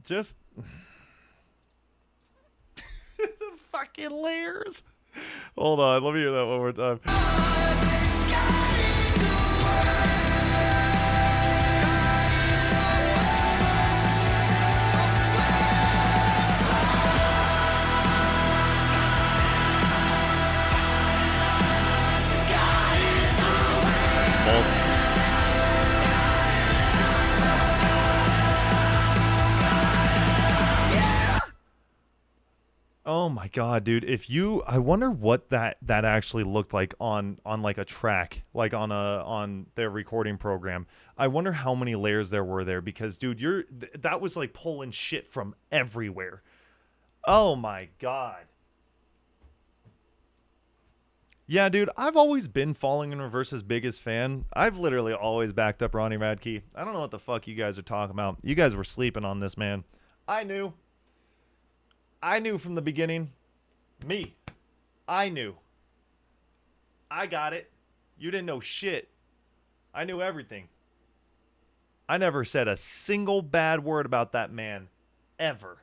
Just the fucking layers. Hold on, let me hear that one more time. Oh my god, dude! I wonder what that actually looked like on like a track, like on their recording program. I wonder how many layers there were there, because dude, that was like pulling shit from everywhere. Oh my god. Yeah, dude, I've always been Falling in Reverse's biggest fan. I've literally always backed up Ronnie Radke. I don't know what the fuck you guys are talking about. You guys were sleeping on this man. I knew from the beginning. I knew. I got it. You didn't know shit. I knew everything. I never said a single bad word about that man. Ever.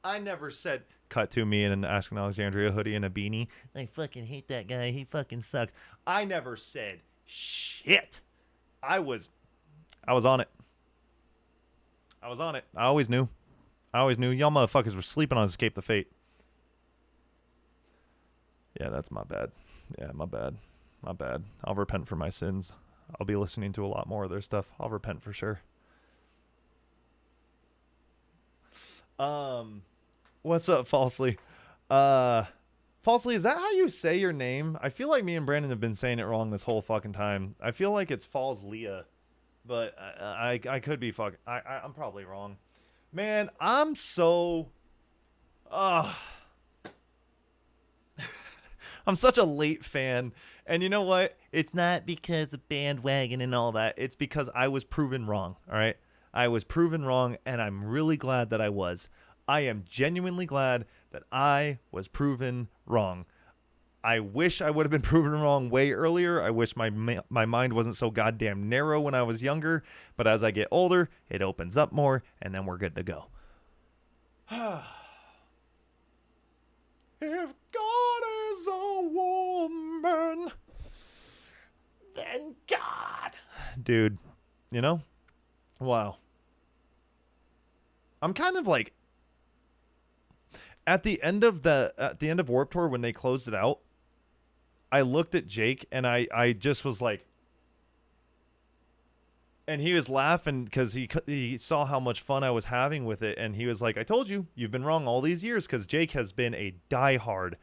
I never said... Cut to me in an Asking Alexandria hoodie and a beanie. I fucking hate that guy. He fucking sucks. I never said shit. I was on it. I was on it. I always knew. Y'all motherfuckers were sleeping on Escape the Fate. Yeah, that's my bad. Yeah, my bad. I'll repent for my sins. I'll be listening to a lot more of their stuff. I'll repent for sure. What's up, Falsely? Falsely, is that how you say your name? I feel like me and Brandon have been saying it wrong this whole fucking time. I feel like it's Falls Leah, but I could be I'm probably wrong. Man, I'm so... I'm such a late fan. And you know what? It's not because of bandwagon and all that. It's because I was proven wrong, all right? I was proven wrong, and I'm really glad that I was. I am genuinely glad that I was proven wrong. I wish I would have been proven wrong way earlier. I wish my mind wasn't so goddamn narrow when I was younger. But as I get older, it opens up more, and then we're good to go. If God is a woman, dude, you know? Wow. I'm kind of like at the end of Warped Tour when they closed it out, I looked at Jake and I just was like, and he was laughing because he saw how much fun I was having with it, and he was like, I told you, you've been wrong all these years, because Jake has been a diehard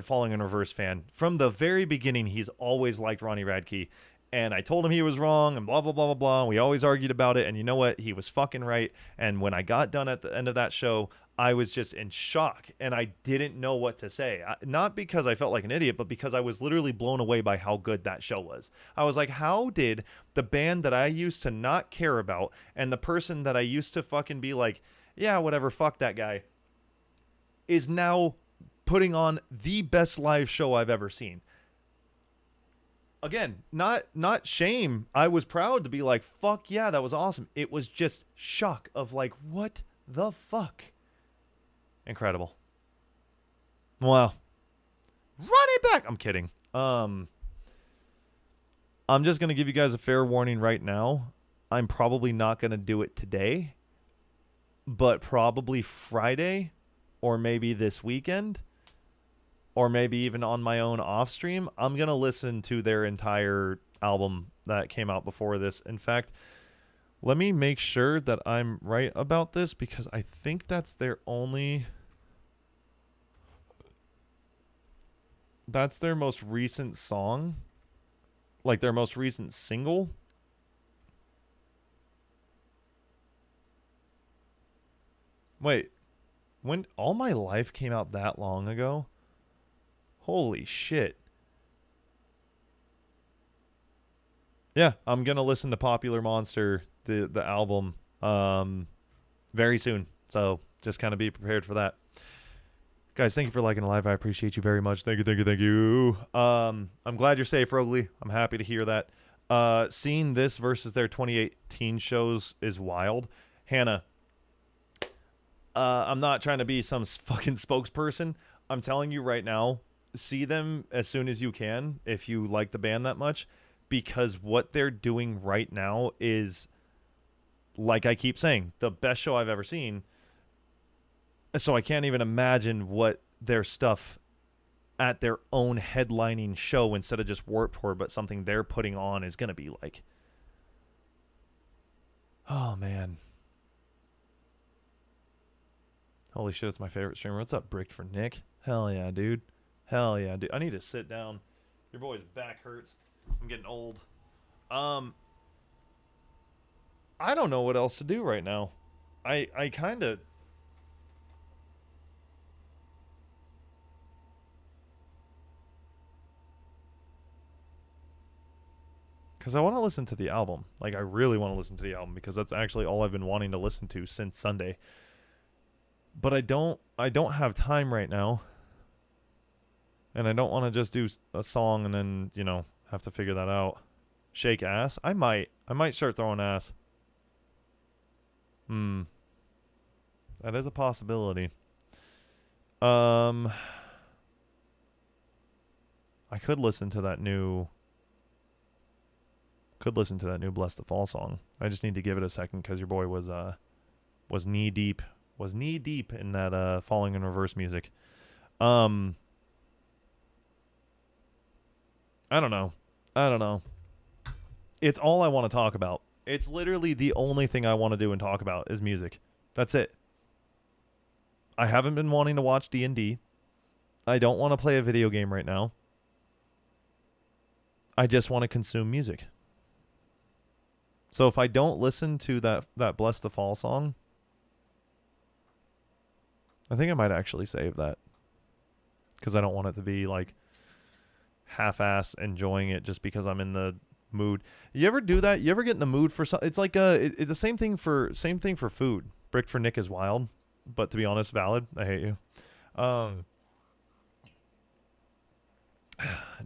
Falling in Reverse fan. From the very beginning, he's always liked Ronnie Radke, and I told him he was wrong, and blah, blah, blah, blah, blah, and we always argued about it, and you know what? He was fucking right, and when I got done at the end of that show, I was just in shock, and I didn't know what to say. Not because I felt like an idiot, but because I was literally blown away by how good that show was. I was like, how did the band that I used to not care about, and the person that I used to fucking be like, yeah, whatever, fuck that guy, is now putting on the best live show I've ever seen? Again, not shame. I was proud to be like, fuck yeah, that was awesome. It was just shock of like, what the fuck? Incredible. Wow. Run it back. I'm kidding. I'm just going to give you guys a fair warning right now. I'm probably not going to do it today, but probably Friday or maybe this weekend or maybe even on my own off stream, I'm going to listen to their entire album that came out before this. In fact, let me make sure that I'm right about this, because I think that's their most recent song, like their most recent single. Wait, when All My Life came out that long ago? Holy shit. Yeah, I'm going to listen to Popular Monster, the album, very soon. So just kind of be prepared for that. Guys, thank you for liking the live. I appreciate you very much. Thank you, thank you, thank you. I'm glad you're safe, Rogley. I'm happy to hear that. Seeing this versus their 2018 shows is wild. Hannah, I'm not trying to be some fucking spokesperson. I'm telling you right now, see them as soon as you can if you like the band that much, because what they're doing right now is, like I keep saying, the best show I've ever seen. So I can't even imagine what their stuff at their own headlining show instead of just Warped Tour, but something they're putting on is going to be like. Oh, man. Holy shit, it's my favorite streamer. What's up, Bricked for Nick? Hell yeah, dude. Hell yeah, dude. I need to sit down. Your boy's back hurts. I'm getting old. I don't know what else to do right now. I kind of... Because I want to listen to the album. Like, I really want to listen to the album, because that's actually all I've been wanting to listen to since Sunday. But I don't have time right now. And I don't want to just do a song and then, you know, have to figure that out. Shake ass? I might start throwing ass. That is a possibility. I could listen to that new Bless the Fall song. I just need to give it a second, because your boy was knee deep in that Falling in Reverse music. I don't know. It's all I want to talk about. It's literally the only thing I want to do and talk about is music. That's it. I haven't been wanting to watch D&D. I don't want to play a video game right now. I just want to consume music. So if I don't listen to that Bless the Fall song, I think I might actually save that, because I don't want it to be like half-ass enjoying it just because I'm in the mood. You ever do that? You ever get in the mood for something? It's like it's the same thing for food. Brick for Nick is wild, but to be honest, valid. I hate you.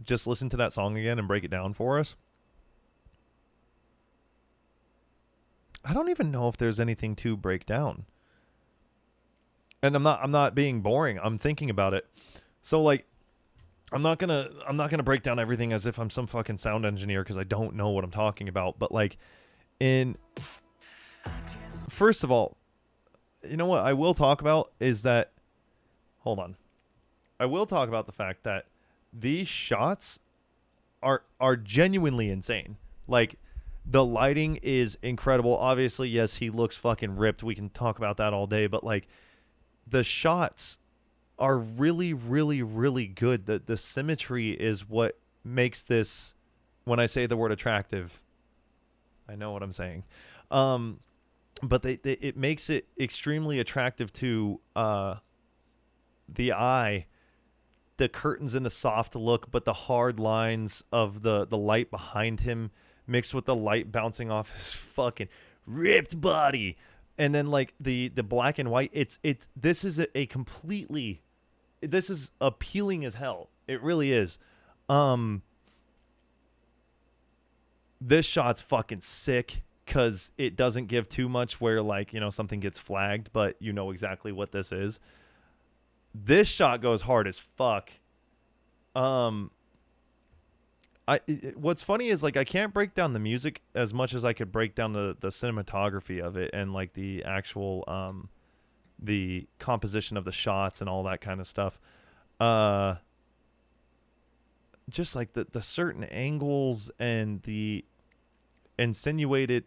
Just listen to that song again and break it down for us. I don't even know if there's anything to break down. And I'm not being boring. I'm thinking about it. So like I'm not gonna break down everything as if I'm some fucking sound engineer because I don't know what I'm talking about. But like, in first of all, you know what I will talk about is that. Hold on, I will talk about the fact that these shots are genuinely insane. Like, the lighting is incredible. Obviously, yes, he looks fucking ripped. We can talk about that all day, but like, the shots are really, really, really good. The symmetry is what makes this. When I say the word attractive, I know what I'm saying. But it makes it extremely attractive to the eye. The curtains in a soft look, but the hard lines of the light behind him mixed with the light bouncing off his fucking ripped body. And then like the black and white, it's this is a completely, this is appealing as hell. It really is. This shot's fucking sick because it doesn't give too much where, like, you know, something gets flagged, but you know exactly what this is. This shot goes hard as fuck. What's funny is, like, I can't break down the music as much as I could break down the cinematography of it and like the actual the composition of the shots and all that kind of stuff. Just like the certain angles and the insinuated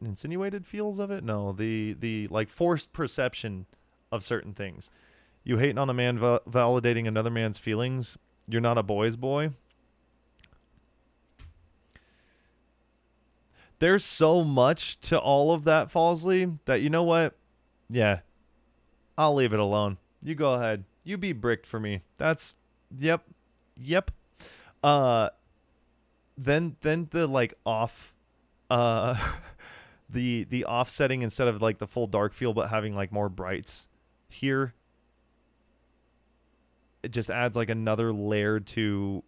feels of it. No, the like forced perception of certain things. You hating on a man validating another man's feelings. You're not a boy's boy. There's so much to all of that, Falsley, that, you know what? Yeah, I'll leave it alone. You go ahead. You be bricked for me. That's, yep. Then the like off, the offsetting instead of like the full dark feel, but having like more brights here. It just adds like another layer to.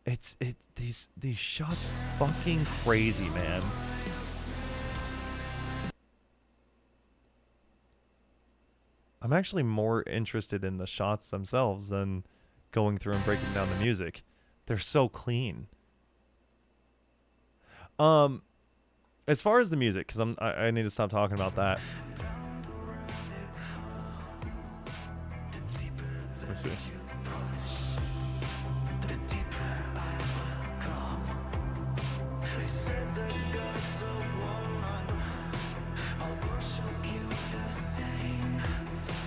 These shots are fucking crazy, man. I'm actually more interested in the shots themselves than going through and breaking down the music. They're so clean. As far as the music, because I need to stop talking about that. Let's see.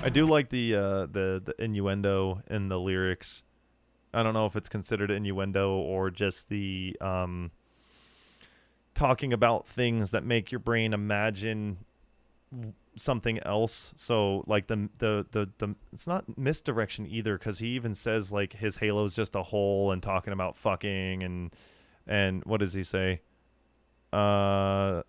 I do like the innuendo in the lyrics. I don't know if it's considered innuendo or just the talking about things that make your brain imagine something else. So like the it's not misdirection either, because he even says like his halo's just a hole and talking about fucking and what does he say? I'm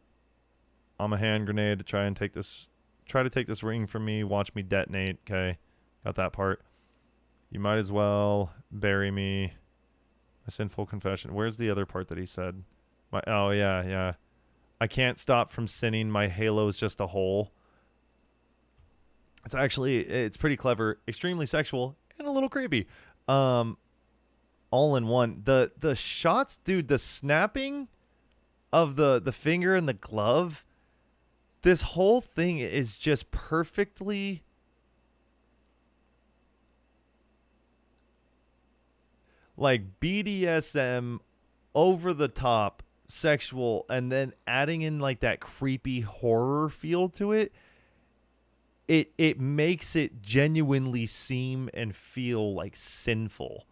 a hand grenade to try to take this ring from me. Watch me detonate. Okay, got that part. You might as well bury me. A sinful confession. Where's the other part that he said? Oh yeah. I can't stop from sinning. My halo's just a hole. It's pretty clever, extremely sexual, and a little creepy. All in one. The shots, dude, the snapping of the finger and the glove. This whole thing is just perfectly like BDSM, over the top, sexual, and then adding in like that creepy horror feel to it. It makes it genuinely seem and feel like sinful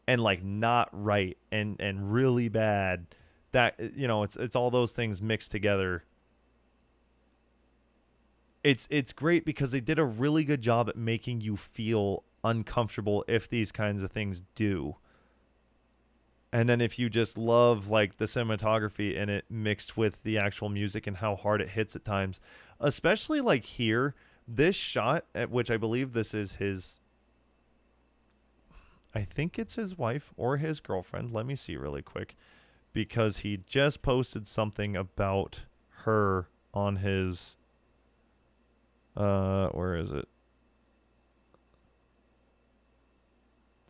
and like not right and really bad. That, you know, it's all those things mixed together. It's great because they did a really good job at making you feel uncomfortable if these kinds of things do. And then if you just love like the cinematography in it mixed with the actual music and how hard it hits at times, especially like here, this shot, at which I believe this is his, I think it's his wife or his girlfriend. Let me see really quick, because he just posted something about her on his where is it?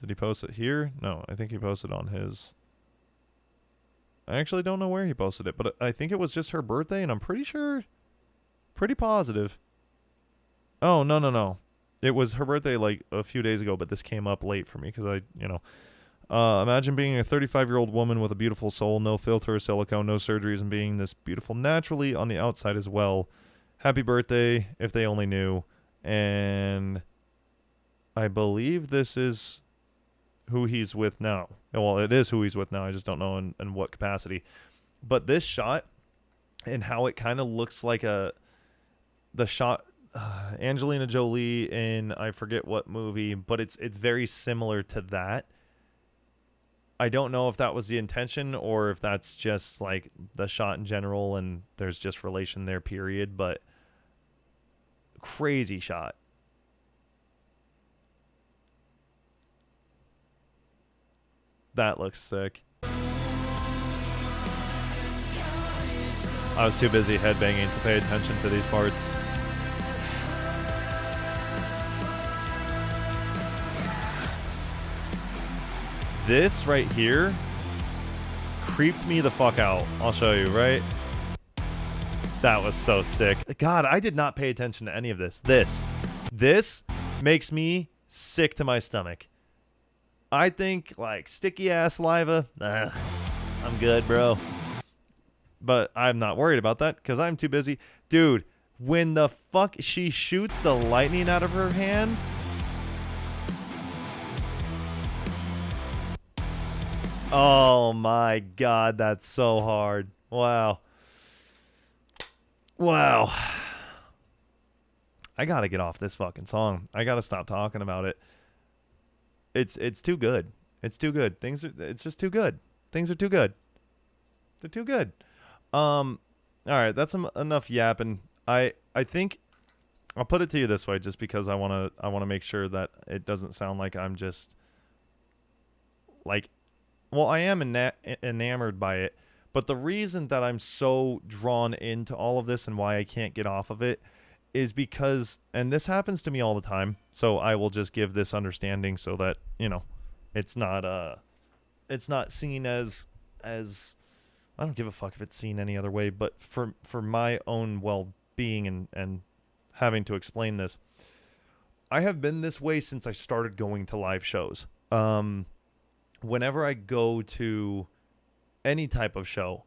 Did he post it here? No, I think he posted on his. I actually don't know where he posted it, but I think it was just her birthday, and I'm pretty sure, pretty positive. Oh, no, no, no. It was her birthday like a few days ago, but this came up late for me because imagine being a 35-year-old woman with a beautiful soul, no filter or silicone, no surgeries, and being this beautiful naturally on the outside as well. Happy birthday, if they only knew. And I believe this is who he's with now. Well, it is who he's with now. I just don't know in what capacity. But this shot and how it kind of looks like the shot Angelina Jolie in I forget what movie, but it's very similar to that. I don't know if that was the intention or if that's just like the shot in general and there's just relation there, period. But crazy shot. That looks sick. I was too busy headbanging to pay attention to these parts. This right here creeped me the fuck out. I'll show you, right? That was so sick. God, I did not pay attention to any of this. This makes me sick to my stomach. I think, like, sticky-ass saliva, I'm good, bro. But I'm not worried about that because I'm too busy. Dude, when the fuck she shoots the lightning out of her hand... Oh my God, that's so hard. Wow. Wow. I gotta get off this fucking song. I gotta stop talking about it. It's too good. It's too good. It's just too good. Things are too good. They're too good. All right, that's enough yapping. I think I'll put it to you this way, just because I wanna make sure that it doesn't sound like I'm just like. Well, I am enamored by it, but the reason that I'm so drawn into all of this and why I can't get off of it is because, and this happens to me all the time, so I will just give this understanding so that, it's not seen as I don't give a fuck if it's seen any other way, but for my own well-being and having to explain this, I have been this way since I started going to live shows. Whenever I go to any type of show,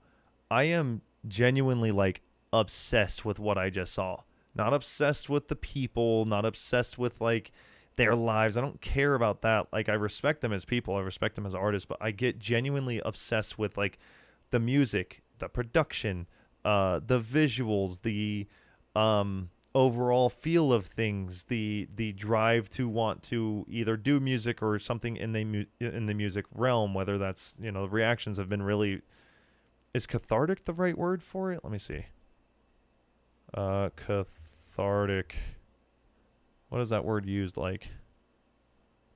I am genuinely like obsessed with what I just saw. Not obsessed with the people, not obsessed with like their lives. I don't care about that. Like, I respect them as people, I respect them as artists, but I get genuinely obsessed with like the music, the production, the visuals, the overall feel of things, the drive to want to either do music or something in the music realm, whether that's, the reactions have been really, is cathartic the right word for it? Let me see. Cathartic. What is that word used like?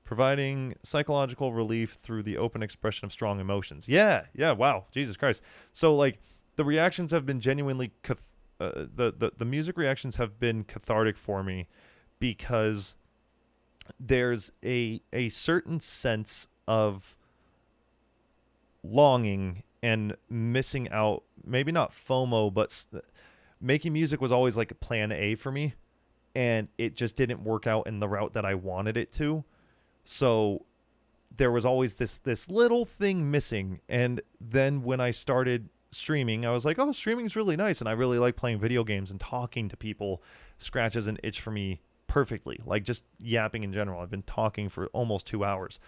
Providing psychological relief through the open expression of strong emotions. Yeah, wow, Jesus Christ. So like the reactions have been genuinely the music reactions have been cathartic for me because there's a certain sense of longing and missing out, maybe not FOMO, but making music was always like a plan A for me, and it just didn't work out in the route that I wanted it to. So there was always this little thing missing. And then when I started streaming, I was like, oh, streaming's really nice, and I really like playing video games, and talking to people scratches an itch for me perfectly. Like just yapping in general. I've been talking for almost 2 hours.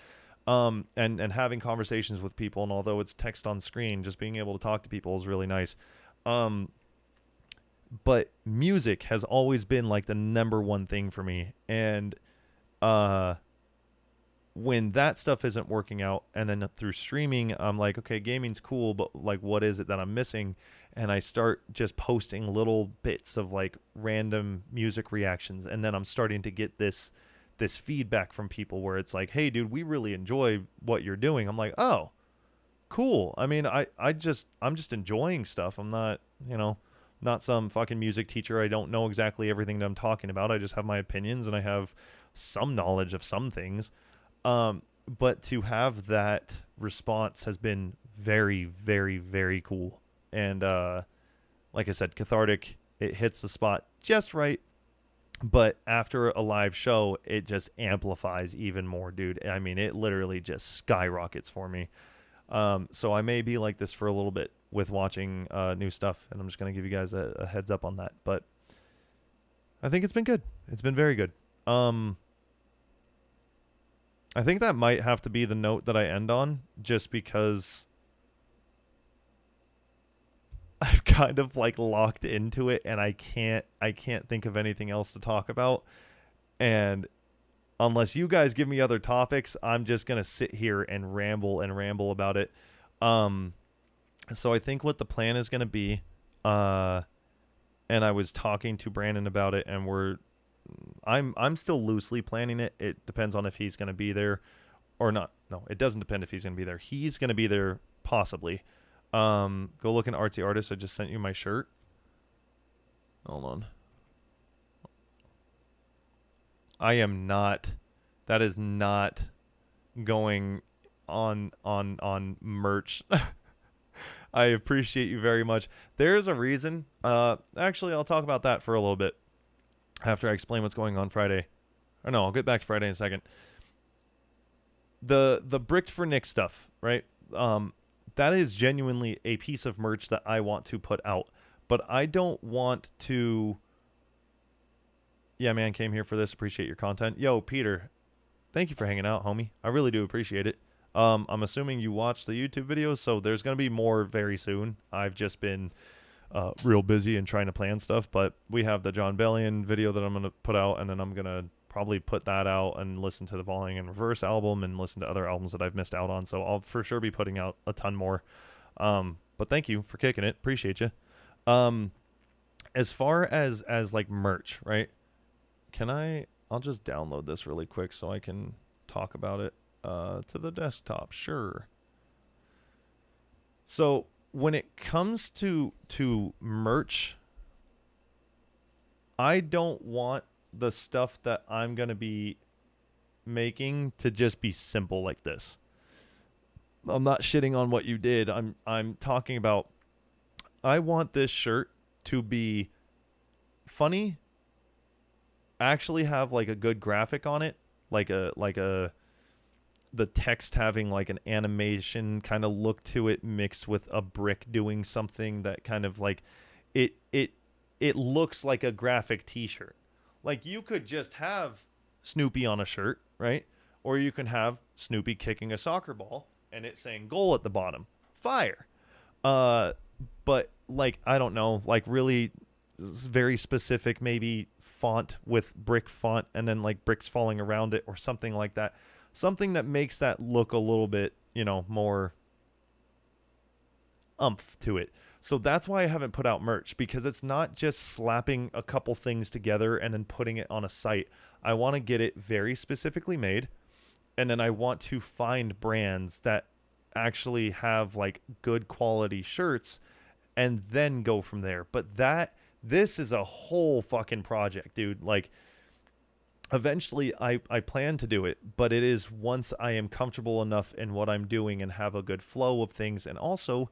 And having conversations with people, and although it's text on screen, just being able to talk to people is really nice. But music has always been like the number one thing for me. And when that stuff isn't working out, and then through streaming, I'm like, okay, gaming's cool, but like, what is it that I'm missing? And I start just posting little bits of like random music reactions, and then I'm starting to get this feedback from people where it's like, hey dude, we really enjoy what you're doing. I'm like, oh, cool. I mean, I'm just enjoying stuff. I'm not, not some fucking music teacher. I don't know exactly everything that I'm talking about. I just have my opinions, and I have some knowledge of some things. but to have that response has been very, very, very cool. And like I said, cathartic. It hits the spot just right. But after a live show, it just amplifies even more, dude. I mean, it literally just skyrockets for me. So I may be like this for a little bit with watching new stuff, and I'm just going to give you guys a heads up on that. But I think it's been good. It's been very good. I think that might have to be the note that I end on, just because I've kind of like locked into it, and I can't think of anything else to talk about. And unless you guys give me other topics, I'm just going to sit here and ramble about it. So I think what the plan is going to be, and I was talking to Brandon about it, and I'm still loosely planning it. It depends on if he's going to be there or not. No, it doesn't depend if he's going to be there. He's going to be there possibly. Go look in Artsy Artist. I just sent you my shirt. Hold on. I am not. That is not going on merch. I appreciate you very much. There's a reason. Actually, I'll talk about that for a little bit after I explain what's going on Friday. Or no, I'll get back to Friday in a second. The Bricked for Nick stuff, right? That is genuinely a piece of merch that I want to put out, but I don't want to. Yeah, man, came here for this. Appreciate your content. Yo, Peter, thank you for hanging out, homie. I really do appreciate it. I'm assuming you watch the YouTube videos, so there's going to be more very soon. I've just been real busy and trying to plan stuff, but we have the John Bellion video that I'm going to put out, and then I'm going to probably put that out and listen to the Falling in Reverse album and listen to other albums that I've missed out on. So I'll for sure be putting out a ton more. But thank you for kicking it. Appreciate you. As far as like merch, right? I'll just download this really quick so I can talk about it to the desktop. Sure. So when it comes to merch, I don't want the stuff that I'm going to be making to just be simple like this. I'm not shitting on what you did. I'm talking about, I want this shirt to be funny, actually have like a good graphic on it, like the text having like an animation kind of look to it, mixed with a brick doing something that kind of like it looks like a graphic t-shirt. Like, you could just have Snoopy on a shirt, right? Or you can have Snoopy kicking a soccer ball and it saying goal at the bottom. Fire. But like, I don't know, like really very specific, maybe font with brick font and then like bricks falling around it or something like that. Something that makes that look a little bit, more oomph to it. So that's why I haven't put out merch, because it's not just slapping a couple things together and then putting it on a site. I want to get it very specifically made, and then I want to find brands that actually have like good quality shirts and then go from there. But this is a whole fucking project, dude. Like, eventually I plan to do it, but it is once I am comfortable enough in what I'm doing and have a good flow of things, and also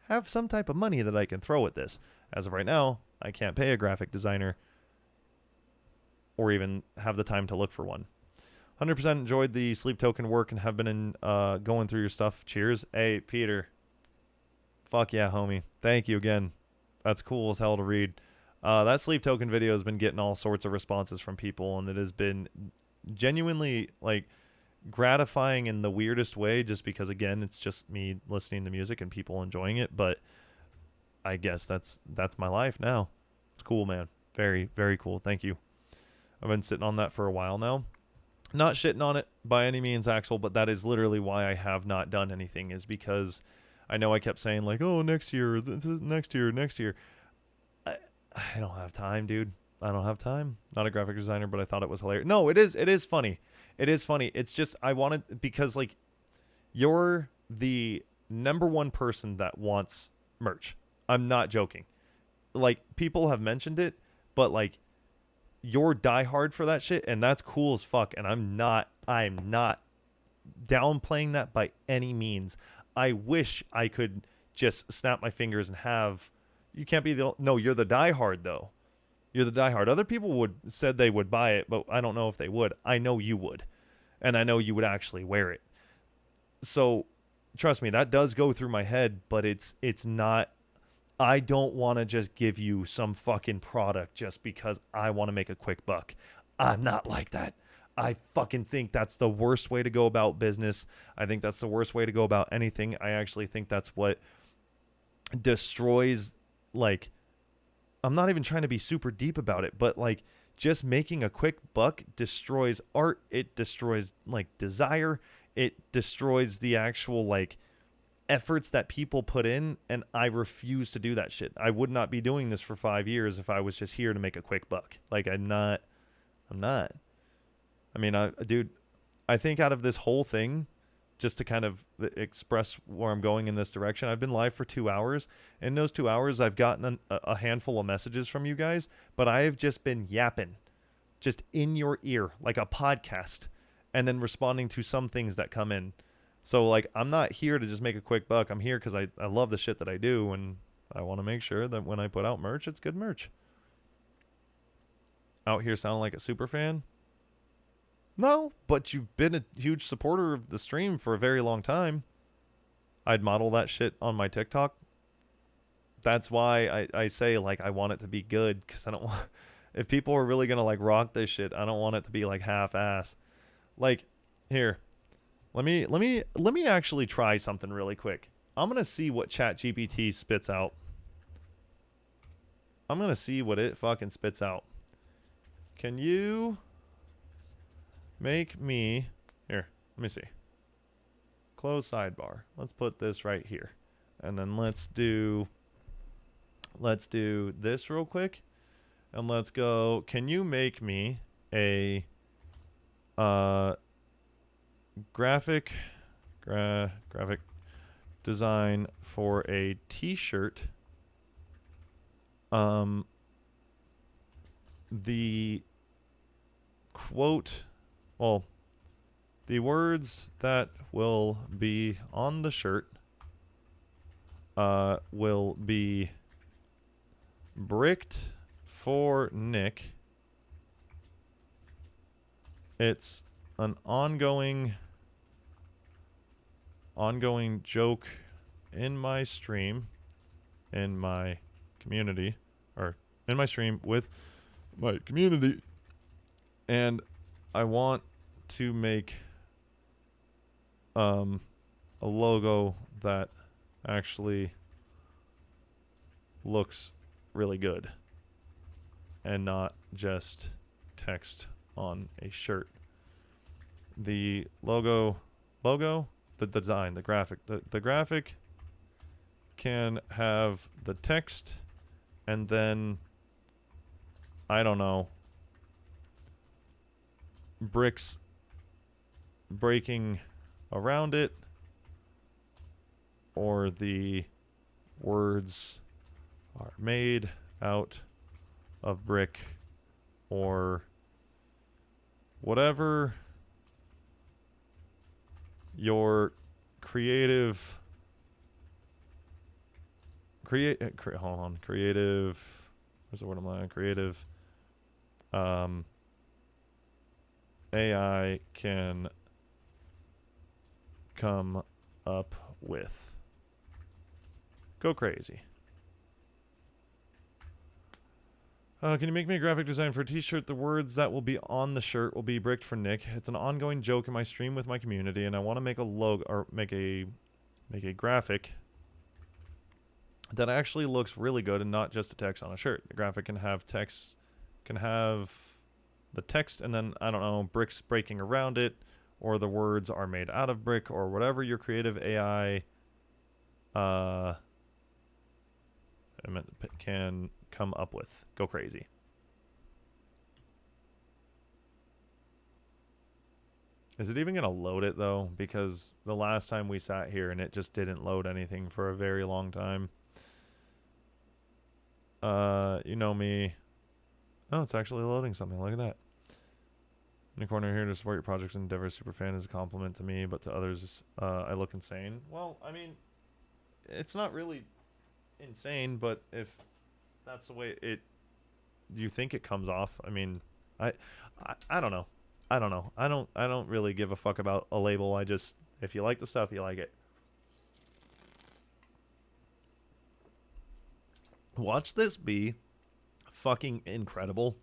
have some type of money that I can throw at this. As of right now, I can't pay a graphic designer or even have the time to look for one. 100% enjoyed the Sleep Token work and have been going through your stuff. Cheers. Hey, Peter. Fuck yeah, homie. Thank you again. That's cool as hell to read. That Sleep Token video has been getting all sorts of responses from people, and it has been genuinely like gratifying in the weirdest way, just because, again, it's just me listening to music and people enjoying it. But I guess that's my life now. It's cool, man. Very, very cool. Thank you. I've been sitting on that for a while now. Not shitting on it by any means, Axel, but that is literally why I have not done anything, is because I know I kept saying like, oh, next year, next year. I don't have time, dude. I don't have time. Not a graphic designer, but I thought it was hilarious. No, it is funny. It is funny. It's just, I wanted, because like, you're the number one person that wants merch. I'm not joking. Like, people have mentioned it, but like, you're diehard for that shit, and that's cool as fuck. And I'm not downplaying that by any means. I wish I could just snap my fingers and have. You can't be the. No, you're the diehard though. You're the diehard. Other people would said they would buy it, but I don't know if they would. I know you would, and I know you would actually wear it. So, trust me, that does go through my head, but it's not. I don't want to just give you some fucking product just because I want to make a quick buck. I'm not like that. I fucking think that's the worst way to go about business. I think that's the worst way to go about anything. I actually think that's what destroys, like, I'm not even trying to be super deep about it, but like just making a quick buck destroys art. It destroys like desire. It destroys the actual like efforts that people put in, and I refuse to do that shit. I would not be doing this for 5 years if I was just here to make a quick buck. Like I'm not. I mean, dude, I think out of this whole thing, just to kind of express where I'm going in this direction, I've been live for 2 hours. In those 2 hours, I've gotten a handful of messages from you guys, but I have just been yapping, just in your ear, like a podcast, and then responding to some things that come in. So, like, I'm not here to just make a quick buck. I'm here because I love the shit that I do, and I want to make sure that when I put out merch, it's good merch. Out here sounding like a super fan? No, but you've been a huge supporter of the stream for a very long time. I'd model that shit on my TikTok. That's why I say, like, I want it to be good, because I don't want... If people are really going to, like, rock this shit, I don't want it to be, like, half-ass. Like, here... Let me actually try something really quick. I'm going to see what ChatGPT spits out. I'm going to see what it fucking spits out. Can you make me... Here, let me see. Close sidebar. Let's put this right here. And then let's do this real quick. And let's go... Can you make me a... graphic design for a t-shirt. The quote, well, the words that will be on the shirt will be bricked for Nick. It's an ongoing joke in my stream, in my community, or in my stream with my community, and I want to make a logo that actually looks really good and not just text on a shirt. The logo, the design, the graphic can have the text and then, I don't know, bricks breaking around it, or the words are made out of brick, or whatever your creative where's the word I'm looking at? Creative AI can come up with. Go crazy. Can you make me a graphic design for a t-shirt? The words that will be on the shirt will be bricked for Nick. It's an ongoing joke in my stream with my community, and I want to make a logo, or make a graphic that actually looks really good and not just a text on a shirt. The graphic can have text, can have the text and then, I don't know, bricks breaking around it, or the words are made out of brick, or whatever your creative AI can come up with. Go crazy. Is it even going to load it, though? Because the last time we sat here and it just didn't load anything for a very long time. You know me. Oh, it's actually loading something. Look at that. In the corner here to support your project's endeavors. Super fan is a compliment to me, but to others, I look insane. Well, I mean, it's not really insane, but if that's the way you think it comes off. I mean, I don't know. I don't know. I don't really give a fuck about a label. I just, if you like the stuff, you like it. Watch this be fucking incredible.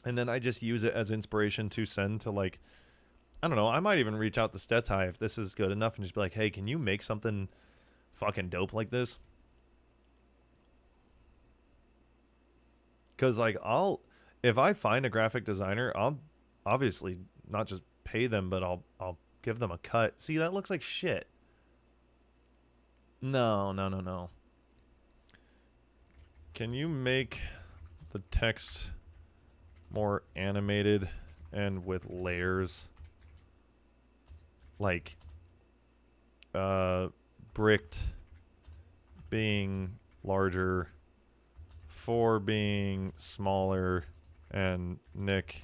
And then I just use it as inspiration to send to, like, I don't know, I might even reach out to Stetai if this is good enough and just be like, hey, can you make something fucking dope like this? Because, like, if I find a graphic designer, I'll obviously not just pay them, but I'll give them a cut. See, that looks like shit. No. Can you make the text more animated and with layers? Like, bricked being larger, 4 being smaller, and Nick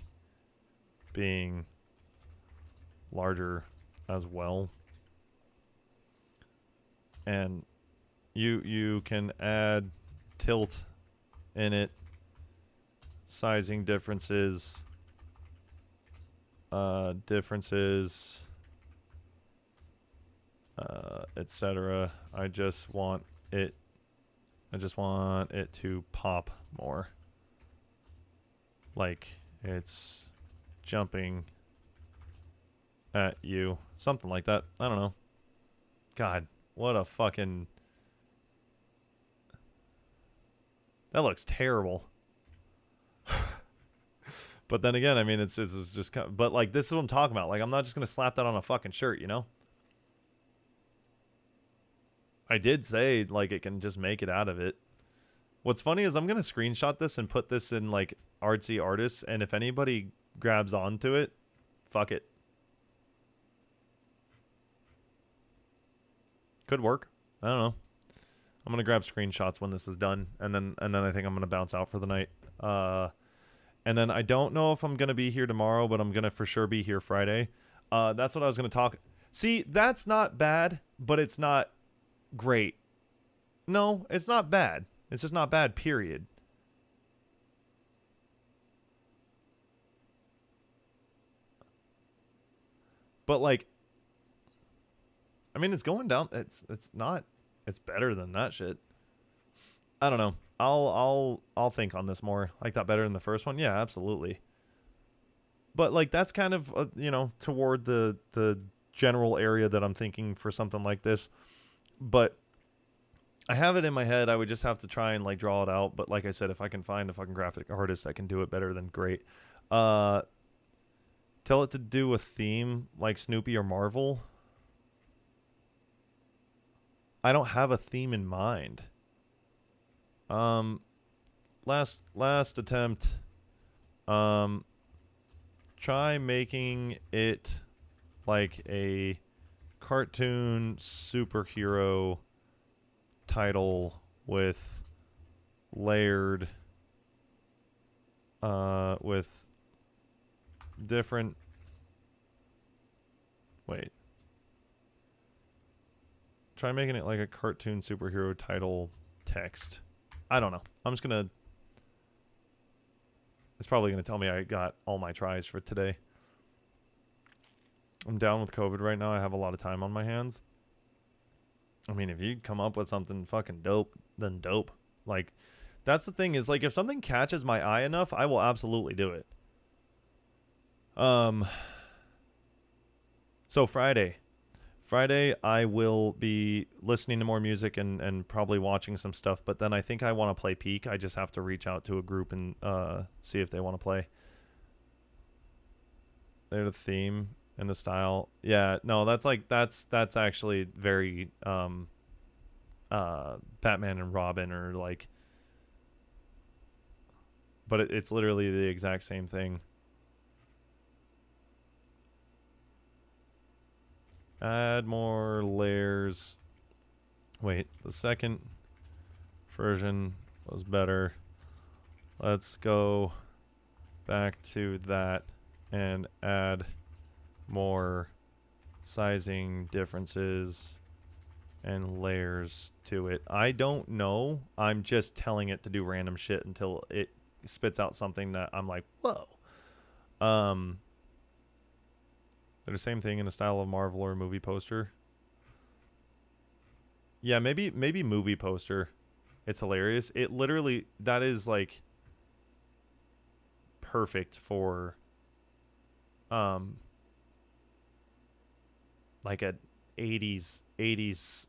being larger as well. And you can add tilt in it, sizing differences, etc. I just want it to pop more, like it's jumping at you, something like that. I don't know. God, what a fucking, that looks terrible. But then again, I mean, it's just kind of, but like, this is what I'm talking about. Like, I'm not just gonna slap that on a fucking shirt, you know? I did say, like, it can just make it out of it. What's funny is I'm gonna screenshot this and put this in, like, artsy artists, and if anybody grabs onto it, fuck it. Could work. I don't know. I'm gonna grab screenshots when this is done, and then I think I'm gonna bounce out for the night. And then I don't know if I'm gonna be here tomorrow, but I'm gonna for sure be here Friday. That's what I was gonna talk. See, that's not bad, but it's not great. No, it's not bad. It's just not bad, period. But like, I mean, it's going down. It's not. It's better than that shit. I don't know. I'll think on this more. Like that better than the first one? Yeah, absolutely. But like, that's kind of you know, toward the general area that I'm thinking for something like this. But I have it in my head. I would just have to try and like draw it out. But like I said, if I can find a fucking graphic artist that can do it better, then great. Tell it to do a theme like Snoopy or Marvel. I don't have a theme in mind. Last attempt. Try making it like a cartoon superhero title with layered with different, wait, try making it like a cartoon superhero title text. I don't know. I'm just gonna, it's probably gonna tell me I got all my tries for today. I'm down with COVID right now. I have a lot of time on my hands. I mean, if you come up with something fucking dope, then dope. Like, that's the thing is, like, if something catches my eye enough, I will absolutely do it. So Friday, I will be listening to more music and probably watching some stuff. But then I think I want to play Peak. I just have to reach out to a group and see if they want to play. They're the theme and the style. Yeah, no, that's like that's actually very Batman and Robin, or like, but it's literally the exact same thing. Add more layers. Wait, the second version was better. Let's go back to that and add more sizing differences and layers to it. I don't know. I'm just telling it to do random shit until it spits out something that I'm like, whoa. They're the same thing in a style of Marvel or movie poster. Yeah, maybe movie poster. It's hilarious. It literally, that is like perfect for like a 80s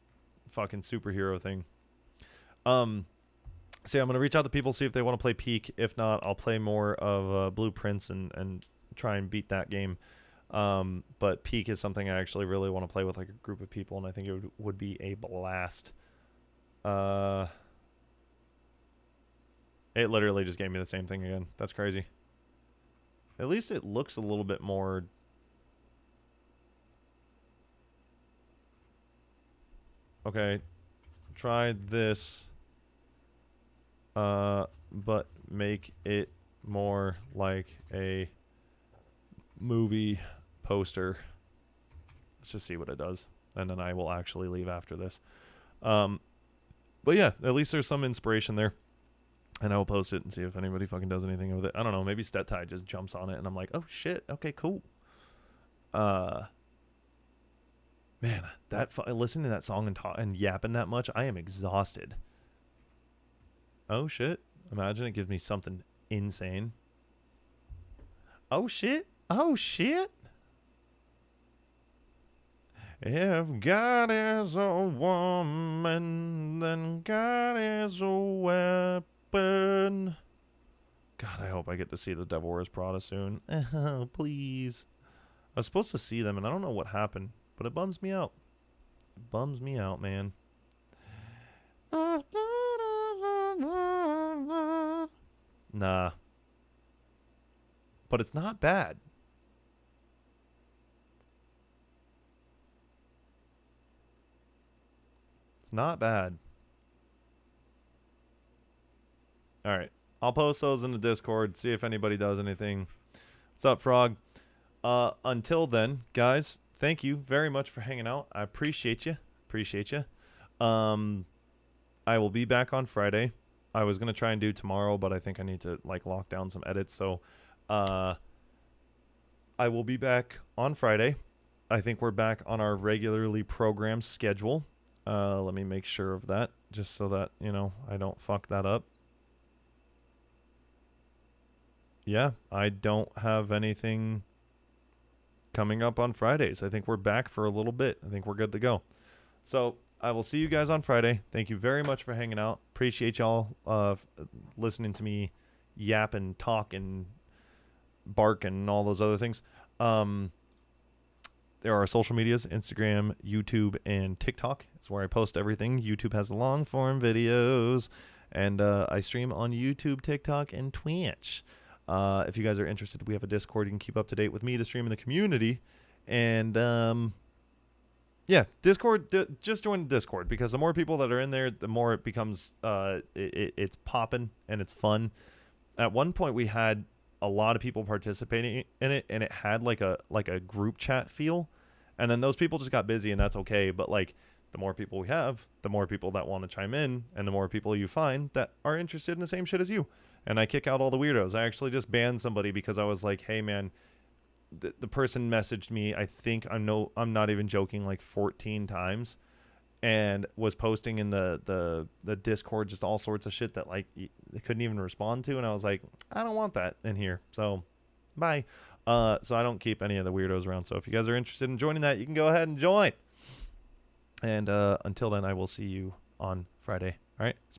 fucking superhero thing. So yeah, I'm gonna reach out to people, see if they want to play Peak. If not, I'll play more of Blueprints and try and beat that game. But Peak is something I actually really want to play with like a group of people, and I think it would be a blast. It literally just gave me the same thing again. That's crazy. At least it looks a little bit more. Okay, try this. But make it more like a movie poster. Let's just see what it does, and then I will actually leave after this. But yeah, at least there's some inspiration there, and I will post it and see if anybody fucking does anything with it. I don't know, maybe Stetai just jumps on it and I'm like, oh shit, okay, cool. Man, listening to that song and yapping that much, I am exhausted. Oh shit, imagine it gives me something insane. Oh shit, oh shit. If God is a woman, then God is a weapon. God, I hope I get to see the Devil Wears Prada soon. Oh, please. I was supposed to see them, and I don't know what happened, but it bums me out. It bums me out, man. Nah. But it's not bad. It's not bad. All right. I'll post those in the Discord, see if anybody does anything. What's up, Frog? Until then, guys, thank you very much for hanging out. I appreciate you. Appreciate you. I will be back on Friday. I was going to try and do tomorrow, but I think I need to like lock down some edits. So I will be back on Friday. I think we're back on our regularly programmed schedule. Let me make sure of that just so that, you know, I don't fuck that up. Yeah, I don't have anything coming up on Fridays. I think we're back for a little bit. I think we're good to go. So I will see you guys on Friday. Thank you very much for hanging out. Appreciate y'all listening to me yap and talk and bark and all those other things. There are social medias, Instagram, YouTube, and TikTok is where I post everything. YouTube has long form videos, and I stream on YouTube, TikTok, and Twitch. If you guys are interested, we have a Discord. You can keep up to date with me to stream in the community. And yeah, Discord, just join Discord, because the more people that are in there, the more it becomes, it's popping and it's fun. At one point, we had a lot of people participating in it, and it had like a group chat feel. And then those people just got busy, and that's okay. But like, the more people we have, the more people that want to chime in, and the more people you find that are interested in the same shit as you. And I kick out all the weirdos. I actually just banned somebody because I was like, hey man, the person messaged me, I think I'm not even joking, like 14 times, and was posting in the Discord just all sorts of shit that like they couldn't even respond to. And I was like, I don't want that in here. So bye. So I don't keep any of the weirdos around. So if you guys are interested in joining that, you can go ahead and join. And until then, I will see you on Friday. All right.